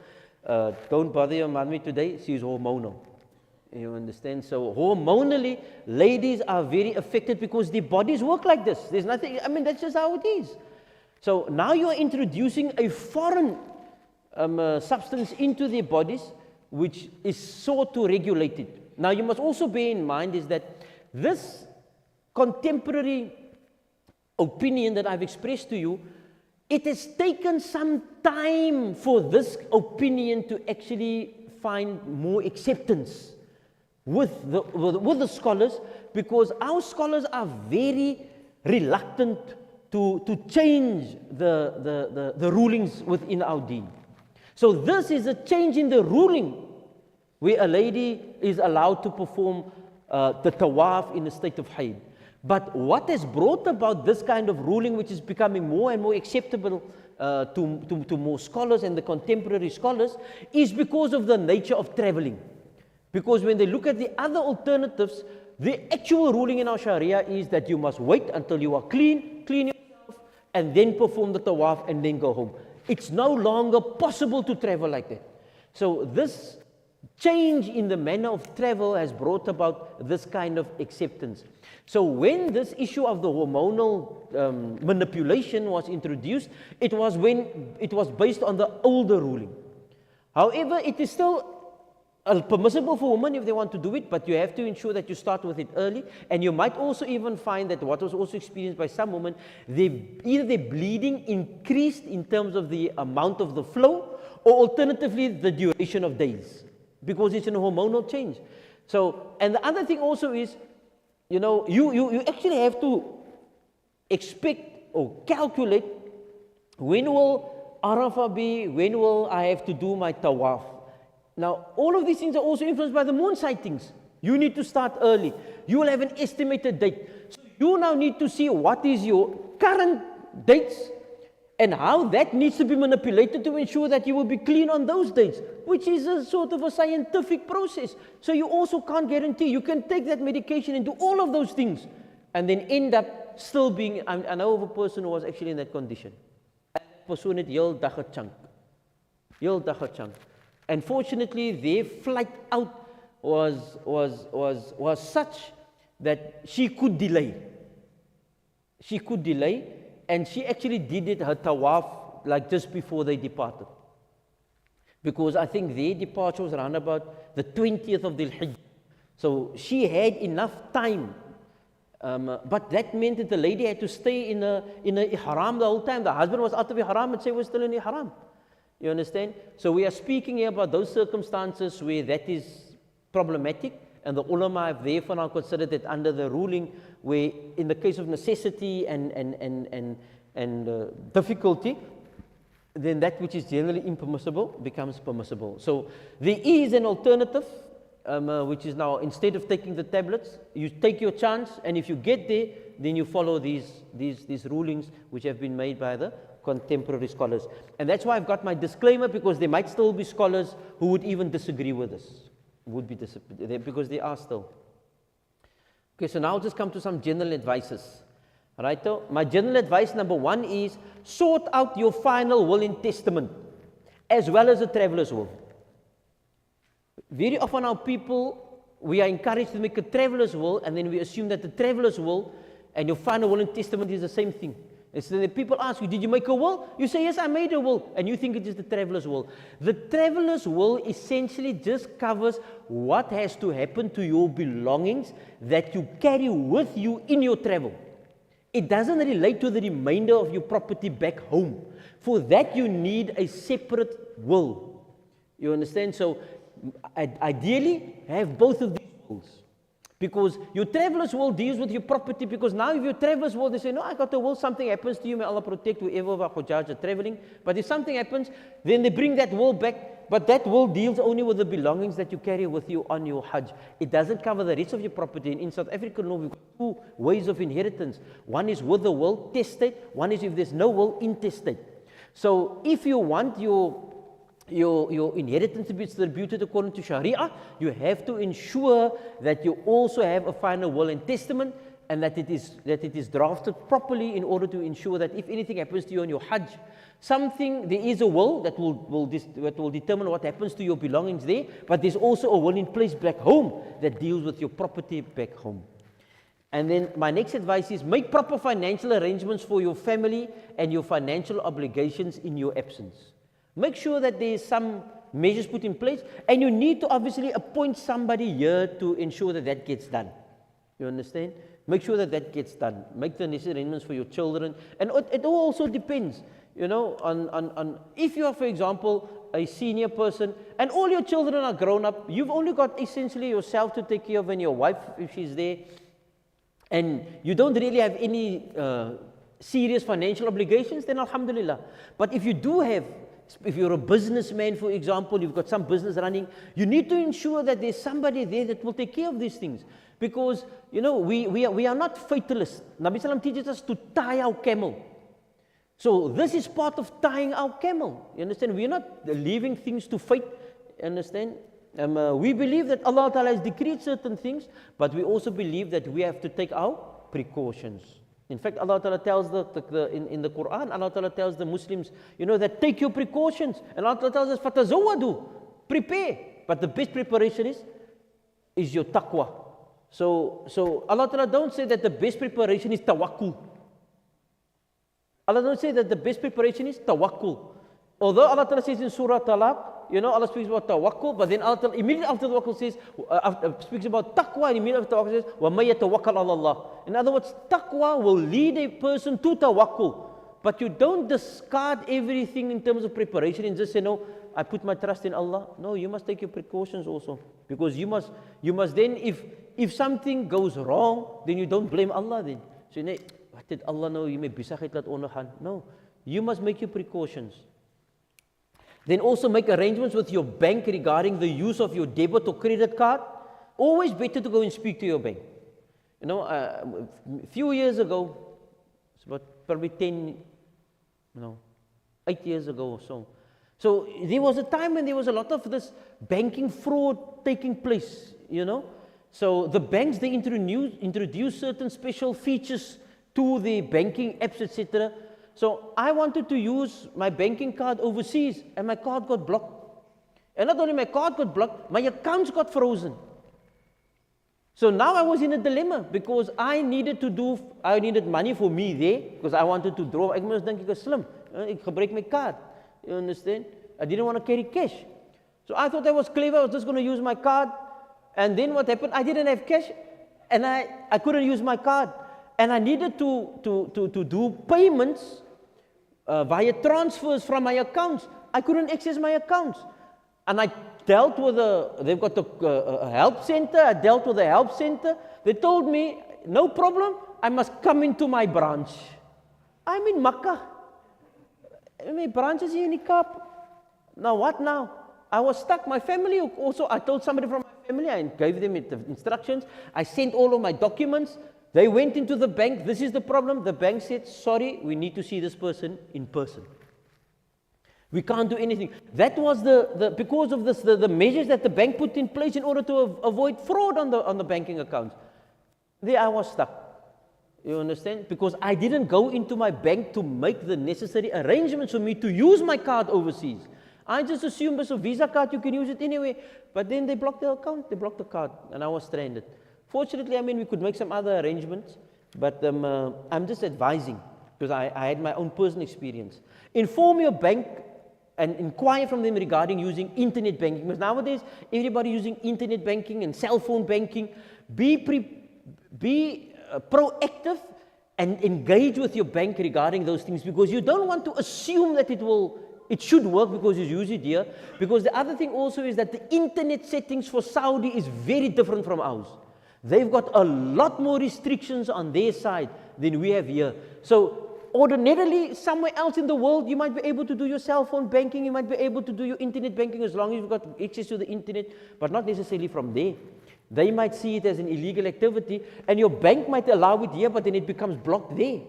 don't bother your mommy today, she is hormonal. You understand? So hormonally, ladies are very affected because their bodies work like this. There's nothing, I mean, that's just how it is. So now you are introducing a foreign substance into their bodies, which is sought to regulate it. Now you must also bear in mind is that this contemporary opinion that I've expressed to you, it has taken some time for this opinion to actually find more acceptance with the scholars, because our scholars are very reluctant to change the rulings within our deen. So this is a change in the ruling, where a lady is allowed to perform the tawaf in a state of haid. But what has brought about this kind of ruling, which is becoming more and more acceptable to more scholars and the contemporary scholars, is because of the nature of traveling. Because when they look at the other alternatives, the actual ruling in our Sharia is that you must wait until you are clean yourself, and then perform the tawaf and then go home. It's no longer possible to travel like that. So this change in the manner of travel has brought about this kind of acceptance. So when this issue of the hormonal manipulation was introduced, it was based on the older ruling. However, it is still permissible for women if they want to do it, but you have to ensure that you start with it early. And you might also even find that what was also experienced by some women, either their bleeding increased in terms of the amount of the flow, or alternatively the duration of days, because it's a hormonal change. So, and the other thing also is, you actually have to expect or calculate, when will Arafah be, when will I have to do my tawaf. Now, all of these things are also influenced by the moon sightings. You need to start early. You will have an estimated date. So you now need to see what is your current dates and how that needs to be manipulated to ensure that you will be clean on those dates, which is a sort of a scientific process. So you also can't guarantee. You can take that medication and do all of those things and then end up still being, I know of a person who was actually in that condition. And that person had heel dag chunk. And fortunately, their flight out was such that she could delay. She could delay, and she actually did it, her tawaf, like just before they departed. Because I think their departure was around about the 20th of Dhul Hijjah. So she had enough time. But that meant that the lady had to stay in a ihram the whole time. The husband was out of ihram and she was still in ihram. You understand? So we are speaking here about those circumstances where that is problematic, and the ulama have therefore now considered it under the ruling where in the case of necessity and difficulty, then that which is generally impermissible becomes permissible. So there is an alternative, which is now, instead of taking the tablets, you take your chance, and if you get there, then you follow these rulings which have been made by the contemporary scholars. And that's why I've got my disclaimer, because there might still be scholars who would even disagree with this, because they are still. Okay, so now I'll just come to some general advices. Right? My general advice number one is sort out your final will and testament, as well as a traveler's will. Very often our people, we are encouraged to make a traveler's will, and then we assume that the traveler's will and your final will and testament is the same thing. And so then people ask you, did you make a will? You say, yes, I made a will. And you think it is the traveler's will. The traveler's will essentially just covers what has to happen to your belongings that you carry with you in your travel. It doesn't relate to the remainder of your property back home. For that, you need a separate will. You understand? So, ideally, have both of these wills. Because your traveler's will deals with your property, because now if your traveler's will, they say, no, I got a will, something happens to you, may Allah protect whoever of our Hajj are traveling. But if something happens, then they bring that will back, but that will deals only with the belongings that you carry with you on your Hajj. It doesn't cover the rest of your property. And in South African law, we've got two ways of inheritance. One is with the will, testate. One is if there's no will, intestate. So if you want your inheritance to be distributed according to Sharia, you have to ensure that you also have a final will and testament, and that it is drafted properly in order to ensure that if anything happens to you on your Hajj, there is a will that will determine what happens to your belongings there, but there's also a will in place back home that deals with your property back home. And then my next advice is make proper financial arrangements for your family and your financial obligations in your absence. Make sure that there is some measures put in place, and you need to obviously appoint somebody here to ensure that that gets done. You understand? Make sure that that gets done. Make the necessary arrangements for your children. And it all also depends, on if you are, for example, a senior person, and all your children are grown up, you've only got essentially yourself to take care of and your wife, if she's there, and you don't really have any serious financial obligations, then alhamdulillah. But if you do have, if you're a businessman, for example, you've got some business running, you need to ensure that there's somebody there that will take care of these things. Because, we are not fatalists. Nabi Sallam teaches us to tie our camel. So this is part of tying our camel. You understand? We are not leaving things to fate. You understand? We believe that Allah Ta'ala has decreed certain things, but we also believe that we have to take our precautions. In fact, Allah Ta'ala tells in the Quran, Allah Ta'ala tells the Muslims, that take your precautions. And Allah Ta'ala tells us, فَتَزَوَّدُوا, prepare. But the best preparation is your taqwa. So Allah Ta'ala don't say that the best preparation is tawakkul. Allah don't say that the best preparation is tawakkul. Although Allah Ta'ala says in Surah Talaq, Allah speaks about tawakkul, but then Allah Ta'ala immediately after tawakkul says, speaks about taqwa, and immediately after tawakkul says, وَمَن يَتَوَكَّلْ عَلَى اللَّهِ. In other words, taqwa will lead a person to tawakkul. But you don't discard everything in terms of preparation and just say, no, I put my trust in Allah. No, you must take your precautions also. Because you must then, if if something goes wrong, then you don't blame Allah then. So, nee, wat het Allah nou hiermee besigheid laat ondergaan? No, you must make your precautions. Then also make arrangements with your bank regarding the use of your debit or credit card. Always better to go and speak to your bank. You know, a few years ago, it's about probably 8 years ago or so. So there was a time when there was a lot of this banking fraud taking place, you know. So the banks, they introduced certain special features to the banking apps, etc. So I wanted to use my banking card overseas, and my card got blocked. And not only my card got blocked, my accounts got frozen. So now I was in a dilemma because I needed money for me there because I wanted to draw. Ek moes dink ek is slim. Ek gebruik my card. You understand? I didn't want to carry cash. So I thought I was clever. I was just going to use my card. And then what happened? I didn't have cash, and I couldn't use my card. And I needed to do payments via transfers from my accounts. I couldn't access my accounts. And I dealt with they've got a help center. I dealt with the help center. They told me, no problem, I must come into my branch. I'm in Makkah. My branch is here in the Kaap. Now what now? I was stuck. My family also, I told somebody from my family, I gave them the instructions. I sent all of my documents. They went into the bank. This is the problem. The bank said, sorry, we need to see this person in person. We can't do anything. That was because of this, the measures that the bank put in place in order to avoid fraud on the banking accounts. There I was stuck. You understand? Because I didn't go into my bank to make the necessary arrangements for me to use my card overseas. I just assumed as a Visa card you can use it anyway. But then they blocked the account, they blocked the card, and I was stranded. Fortunately, I mean, we could make some other arrangements, but I'm just advising because I had my own personal experience. Inform your bank and inquire from them regarding using internet banking. Because nowadays, everybody using internet banking and cell phone banking. Be proactive and engage with your bank regarding those things, because you don't want to assume that it should work because you use it here. Because the other thing also is that the internet settings for Saudi is very different from ours. They've got a lot more restrictions on their side than we have here. So ordinarily, somewhere else in the world, you might be able to do your cell phone banking, you might be able to do your internet banking as long as you've got access to the internet, but not necessarily from there. They might see it as an illegal activity, and your bank might allow it here, but then it becomes blocked there.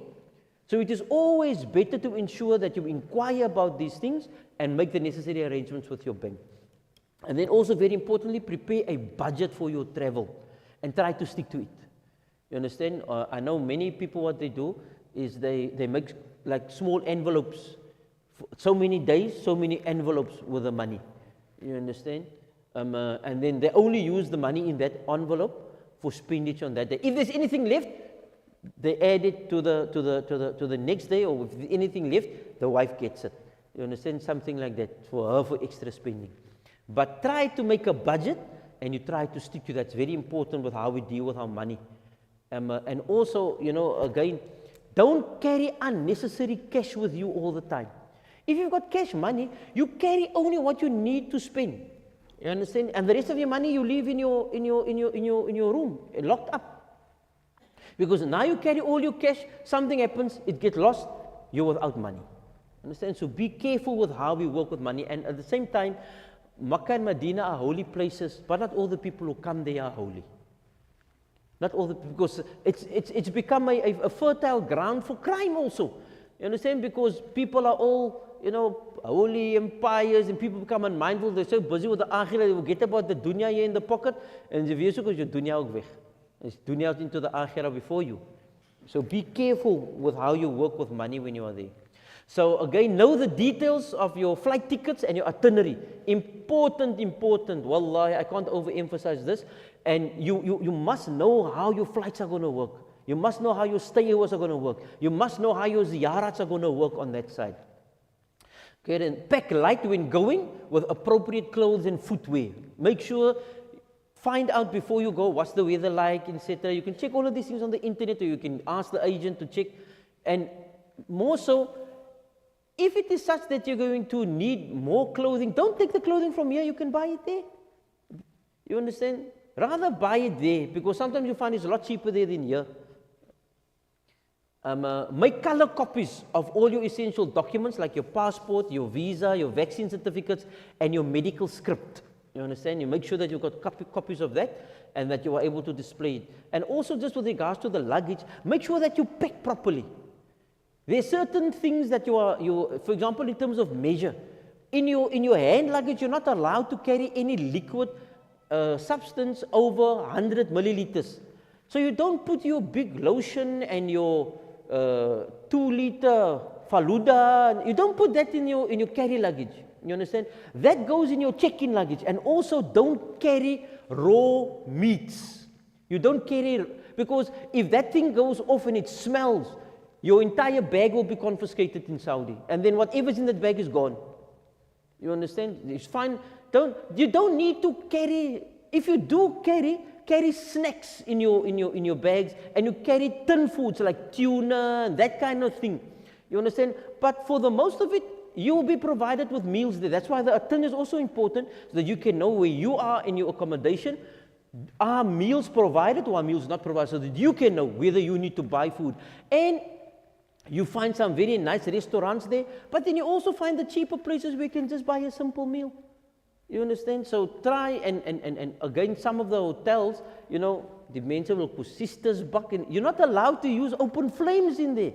So it is always better to ensure that you inquire about these things and make the necessary arrangements with your bank. And then also, very importantly, prepare a budget for your travel and try to stick to it. You understand? I know many people, what they do is they make like small envelopes. For so many days, so many envelopes with the money. You understand? And then they only use the money in that envelope for expenditure on that day. If there's anything left, they add it to the next day, or if there's anything left, the wife gets it. You understand? Something like that for her, for extra spending. But try to make a budget, and you try to stick to that. It's very important with how we deal with our money. And also, you know, again, don't carry unnecessary cash with you all the time. If you've got cash money, you carry only what you need to spend. You understand? And the rest of your money you leave in your room, locked up. Because now you carry all your cash, something happens, it gets lost, you're without money. Understand? So be careful with how we work with money. And at the same time, Makkah and Medina are holy places, but not all the people who come there are holy. Not all because it's become a fertile ground for crime also. You understand? Because people are all, you know, holy empires, and people become unmindful. They're so busy with the akhirah, they forget about the dunya here in the pocket, and they weet so your dunya ook weg. It's dunya into the akhirah before you. So be careful with how you work with money when you are there. So again, know the details of your flight tickets and your itinerary. Important. Wallahi, I can't overemphasize this. And you must know how your flights are going to work. You must know how your stayovers are going to work. You must know how your ziyarats are going to work on that side. Okay, then pack light when going with appropriate clothes and footwear. Make sure, find out before you go what's the weather like, etc. You can check all of these things on the internet, or you can ask the agent to check. And more so, if it is such that you're going to need more clothing, don't take the clothing from here, you can buy it there. You understand? Rather buy it there, because sometimes you find it's a lot cheaper there than here. Make color copies of all your essential documents, like your passport, your visa, your vaccine certificates, and your medical script. You understand? You make sure that you've got copies of that, and that you are able to display it. And also, just with regards to the luggage, make sure that you pack properly. There are certain things that for example, in terms of measure, in your hand luggage, you're not allowed to carry any liquid substance over 100 milliliters. So you don't put your big lotion and your 2-liter Faluda, you don't put that in your carry luggage. You understand? That goes in your check-in luggage. And also, don't carry raw meats. You don't carry, because if that thing goes off and it smells, your entire bag will be confiscated in Saudi. And then whatever's in that bag is gone. You understand? It's fine. You don't need to carry. If you do carry snacks in your bags, and you carry tin foods like tuna and that kind of thing. You understand? But for the most of it, you will be provided with meals there. That's why the tin is also important, so that you can know where you are in your accommodation. Are meals provided or are meals not provided, so that you can know whether you need to buy food. And you find some very nice restaurants there, but then you also find the cheaper places where you can just buy a simple meal. You understand? So try, and again, some of the hotels, you know, the mense will put sisters back in. You're not allowed to use open flames in there.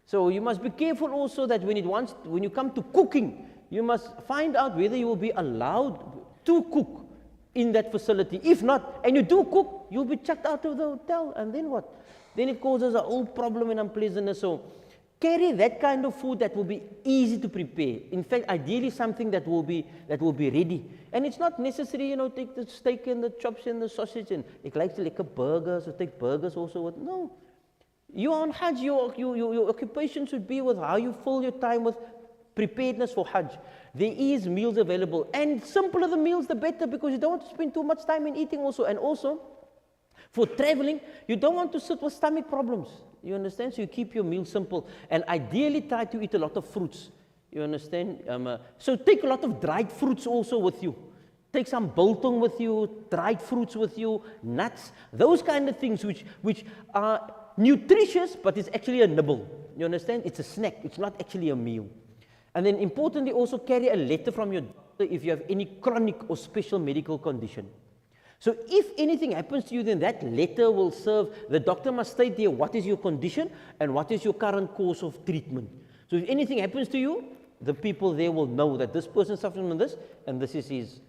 So you must be careful also that when you come to cooking, you must find out whether you will be allowed to cook in that facility. If not, and you do cook, you'll be chucked out of the hotel, and then what? Then it causes a whole problem and unpleasantness. So carry that kind of food that will be easy to prepare. In fact, ideally something that will be ready. And it's not necessary, you know, take the steak and the chops and the sausage and ek like to lekker burgers, or take burgers also with. No. You are on Hajj, your occupation should be with how you fill your time with preparedness for Hajj. There is meals available, and simpler the meals the better, because you don't want to spend too much time in eating also. And also, for traveling, you don't want to sit with stomach problems. You understand? So you keep your meal simple, and ideally try to eat a lot of fruits. You understand? So take a lot of dried fruits also with you. Take some biltong with you, dried fruits with you, nuts, those kind of things which are nutritious, but it's actually a nibble. You understand? It's a snack. It's not actually a meal. And then importantly, also carry a letter from your doctor if you have any chronic or special medical condition. So if anything happens to you, then that letter will serve. The doctor must state there what is your condition and what is your current course of treatment. So if anything happens to you, the people there will know that this person is suffering from this, and this is his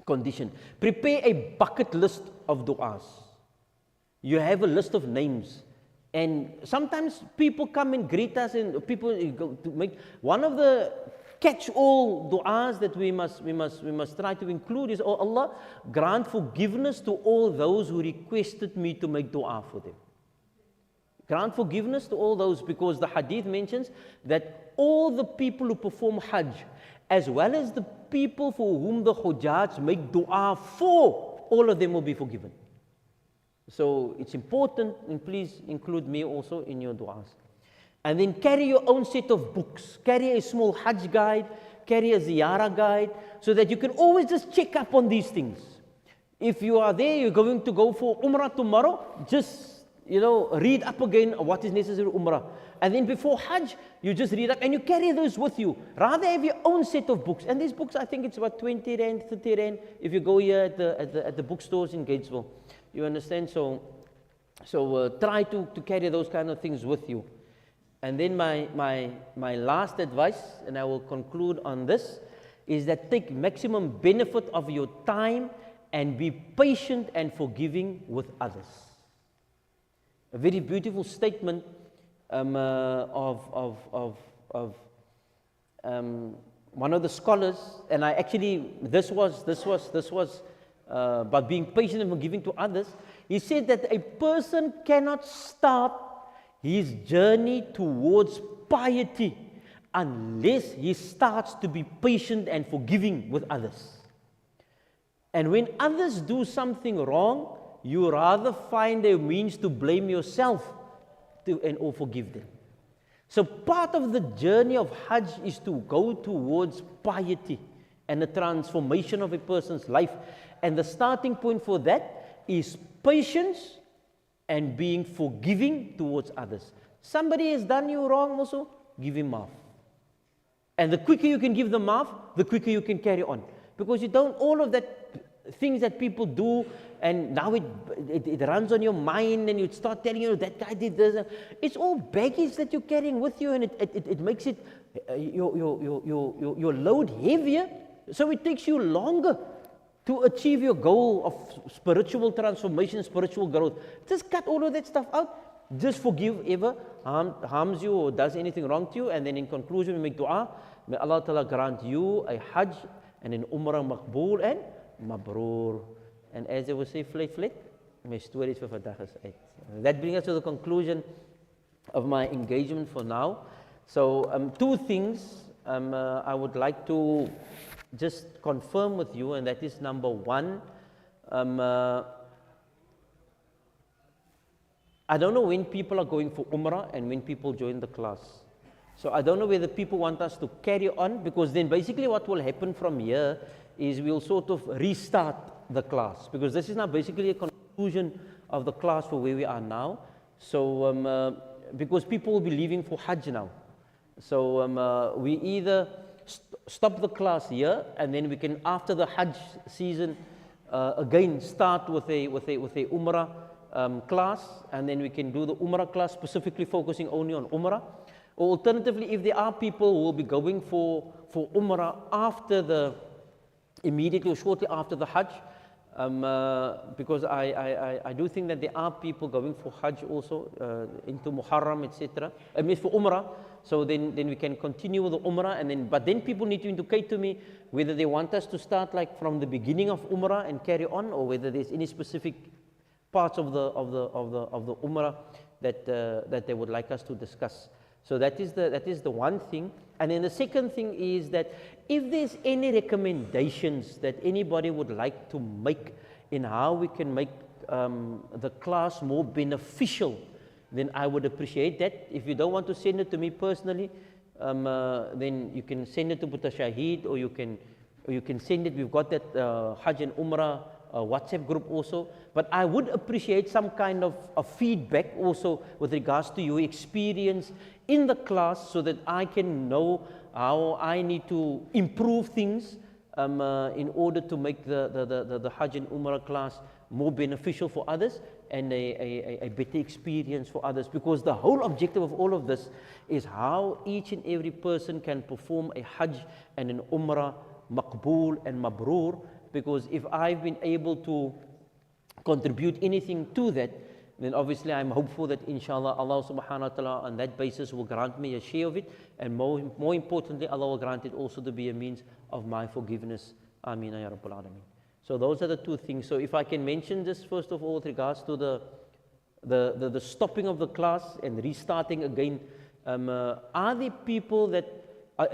condition. Prepare a bucket list of du'as. You have a list of names. And sometimes people come and greet us, and people go to make one of the catch-all du'as that we must try to include is, oh Allah, grant forgiveness to all those who requested me to make du'a for them. Grant forgiveness to all those, because the hadith mentions that all the people who perform Hajj, as well as the people for whom the Hujjaj make du'a for, all of them will be forgiven. So it's important, and please include me also in your du'as. And then carry your own set of books. Carry a small Hajj guide, carry a Ziyarah guide, so that you can always just check up on these things. If you are there, you're going to go for Umrah tomorrow, just, you know, read up again what is necessary for Umrah. And then before Hajj, you just read up, and you carry those with you. Rather have your own set of books. And these books, I think it's about 20 Rand, 30 Rand, if you go here at the bookstores in Gatesville. You understand? So try to carry those kind of things with you. And then my last advice, and I will conclude on this, is that take maximum benefit of your time and be patient and forgiving with others. A very beautiful statement of one of the scholars, and I actually this was but being patient and forgiving to others. He said that a person cannot start his journey towards piety unless he starts to be patient and forgiving with others. And when others do something wrong, you rather find a means to blame yourself or forgive them. So part of the journey of Hajj is to go towards piety. and the transformation of a person's life. And the starting point for that is patience and being forgiving towards others. Somebody has done you wrong also, give him maaf. And the quicker you can give them maaf, the quicker you can carry on. Because you don't, all of that things that people do, and now it runs on your mind, and you start telling you that guy did this. It's all baggage that you're carrying with you, and it makes it your load heavier. So it takes you longer to achieve your goal of spiritual transformation, spiritual growth. Just cut all of that stuff out. Just forgive whoever harms you or does anything wrong to you, and then in conclusion we make dua. May Allah Ta'ala grant you a Hajj and an Umrah maqbool and mabroor. And as they would say, flat, my stories for vandag is uit. That brings us to the conclusion of my engagement for now. So two things I would like to just confirm with you, and that is number one, I don't know when people are going for Umrah and when people join the class. So I don't know whether people want us to carry on, because then basically what will happen from here is we'll sort of restart the class, because this is now basically a conclusion of the class for where we are now. So because people will be leaving for Hajj now. So we either stop the class here, and then we can, after the Hajj season, again start with a Umrah class, and then we can do the Umrah class specifically focusing only on Umrah. Or alternatively, if there are people who will be going for Umrah after immediately or shortly after the Hajj, because I do think that there are people going for Hajj also into Muharram, etc. I mean for Umrah. So then we can continue with the Umrah, but then people need to indicate to me whether they want us to start like from the beginning of Umrah and carry on, or whether there's any specific parts of the Umrah that they would like us to discuss. So that is the one thing. And then the second thing is that if there's any recommendations that anybody would like to make in how we can make the class more beneficial, then I would appreciate that. If you don't want to send it to me personally, then you can send it to Buta Shahid, or you can send it. We've got that Hajj and Umrah WhatsApp group also. But I would appreciate some kind of feedback also with regards to your experience in the class, so that I can know how I need to improve things in order to make the Hajj and Umrah class more beneficial for others and a better experience for others. Because the whole objective of all of this is how each and every person can perform a Hajj and an Umrah maqbool and mabroor. Because if I've been able to contribute anything to that, then obviously I'm hopeful that inshallah Allah subhanahu wa ta'ala on that basis will grant me a share of it, and more importantly Allah will grant it also to be a means of my forgiveness. Ameen ya Rabbal Alameen. So those are the two things. So if I can mention this first of all with regards to the stopping of the class and restarting again, are there people that,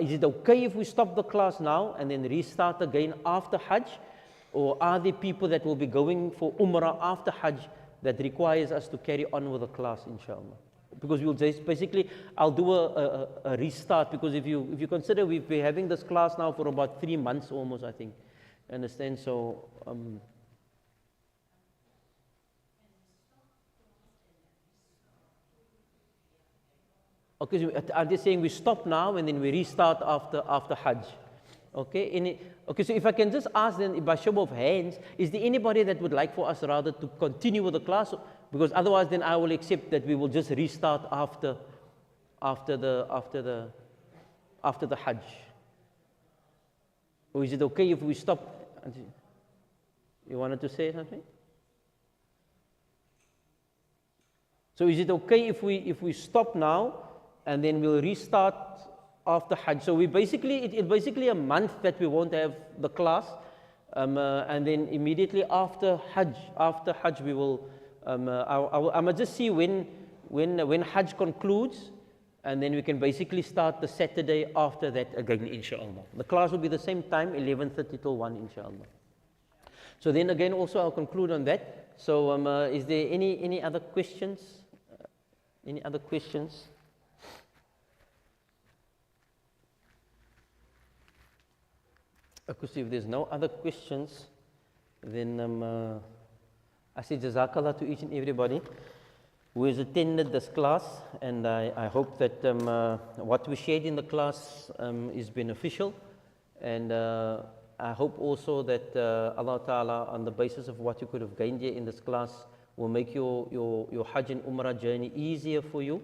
is it okay if we stop the class now and then restart again after Hajj? Or are there people that will be going for Umrah after Hajj that requires us to carry on with the class, inshallah? Because we'll just basically, I'll do a restart, because if you consider we've been having this class now for about 3 months almost, I think. Understand? So okay, so are they saying we stop now and then we restart after Hajj? Okay, okay, so if I can just ask then, by show of hands, is there anybody that would like for us rather to continue with the class? Because otherwise then I will accept that we will just restart after the Hajj. Or is it okay if we stop? You wanted to say something? So is it okay if we stop now and then we'll restart after Hajj? So it's basically a month that we won't have the class, and then immediately after Hajj we will. I must just see when Hajj concludes, and then we can basically start the Saturday after that again, inshallah. The class will be the same time, 11:30 till 1, inshallah. So then again, also I'll conclude on that. So is there any other questions? Any other questions? Because if there's no other questions, then I say Jazakallah to each and everybody who has attended this class, and I hope that what we shared in the class is beneficial, and I hope also that Allah Ta'ala, on the basis of what you could have gained here in this class, will make your Hajj and Umrah journey easier for you,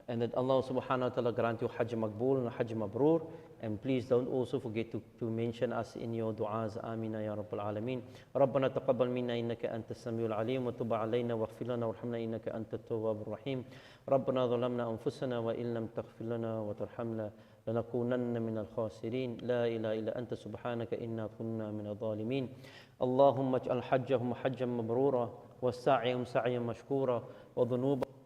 and that Allah Subhanahu wa Ta'ala grant you Hajj Maqbool and Hajj Mabrur. And please don't also forget to mention us in your du'as. Amina ya Rabbal Alameen. ربنا تقبل منا إنك أنت السميع العليم وتب علينا واغفر لنا وارحمنا إنك أنت التواب الرحيم. ربنا ظلمنا أنفسنا وإن لم تغفر لنا وترحمنا لنكونن من الخاسرين. لا إله إلا أنت سبحانك إنا كنا من الظالمين. اللهم اجعل حجهم حجا مبرورا وسعيهم سعيا مشكورا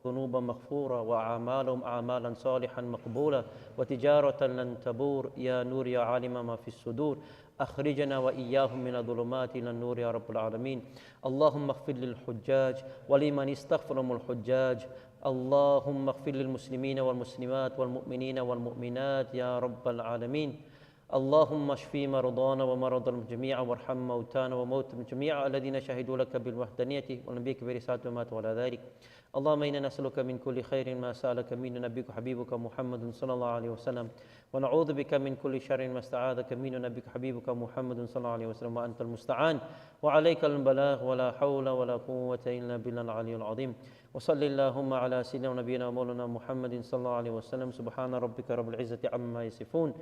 ذنوبا مغفورة وأعمالهم أعمالا صالحا مقبولة وتجارة لن تبور يا نور يا عالم ما في الصدور أخرجنا وإياهم من الظلمات إلى النور يا رب العالمين. اللهم اغفر للحجاج ولمن استغفرهم الحجاج. اللهم اغفر للمسلمين والمسلمات والمؤمنين والمؤمنات يا رب العالمين. اللهم اشفي مرضانا ومرضى الجميع وارحم موتانا وموتى الجميع الذين شهدوا لك بالوحدانية ونبيك برسالة وماتوا على ذلك. اللهم إنا نسألك من كل خير ما سألك منه نبيك حبيبك محمد صلى الله عليه وسلم ونعوذ بك من كل شر ما استعاذك منه نبيك حبيبك محمد صلى الله عليه وسلم وأنت المستعان وعليك البلاغ ولا حول ولا قوة إلا بالله العلي العظيم. وصل اللهم على سيدنا ونبينا ومولانا محمد صلى الله عليه وسلم. سبحان ربك رب العزة عما يصفون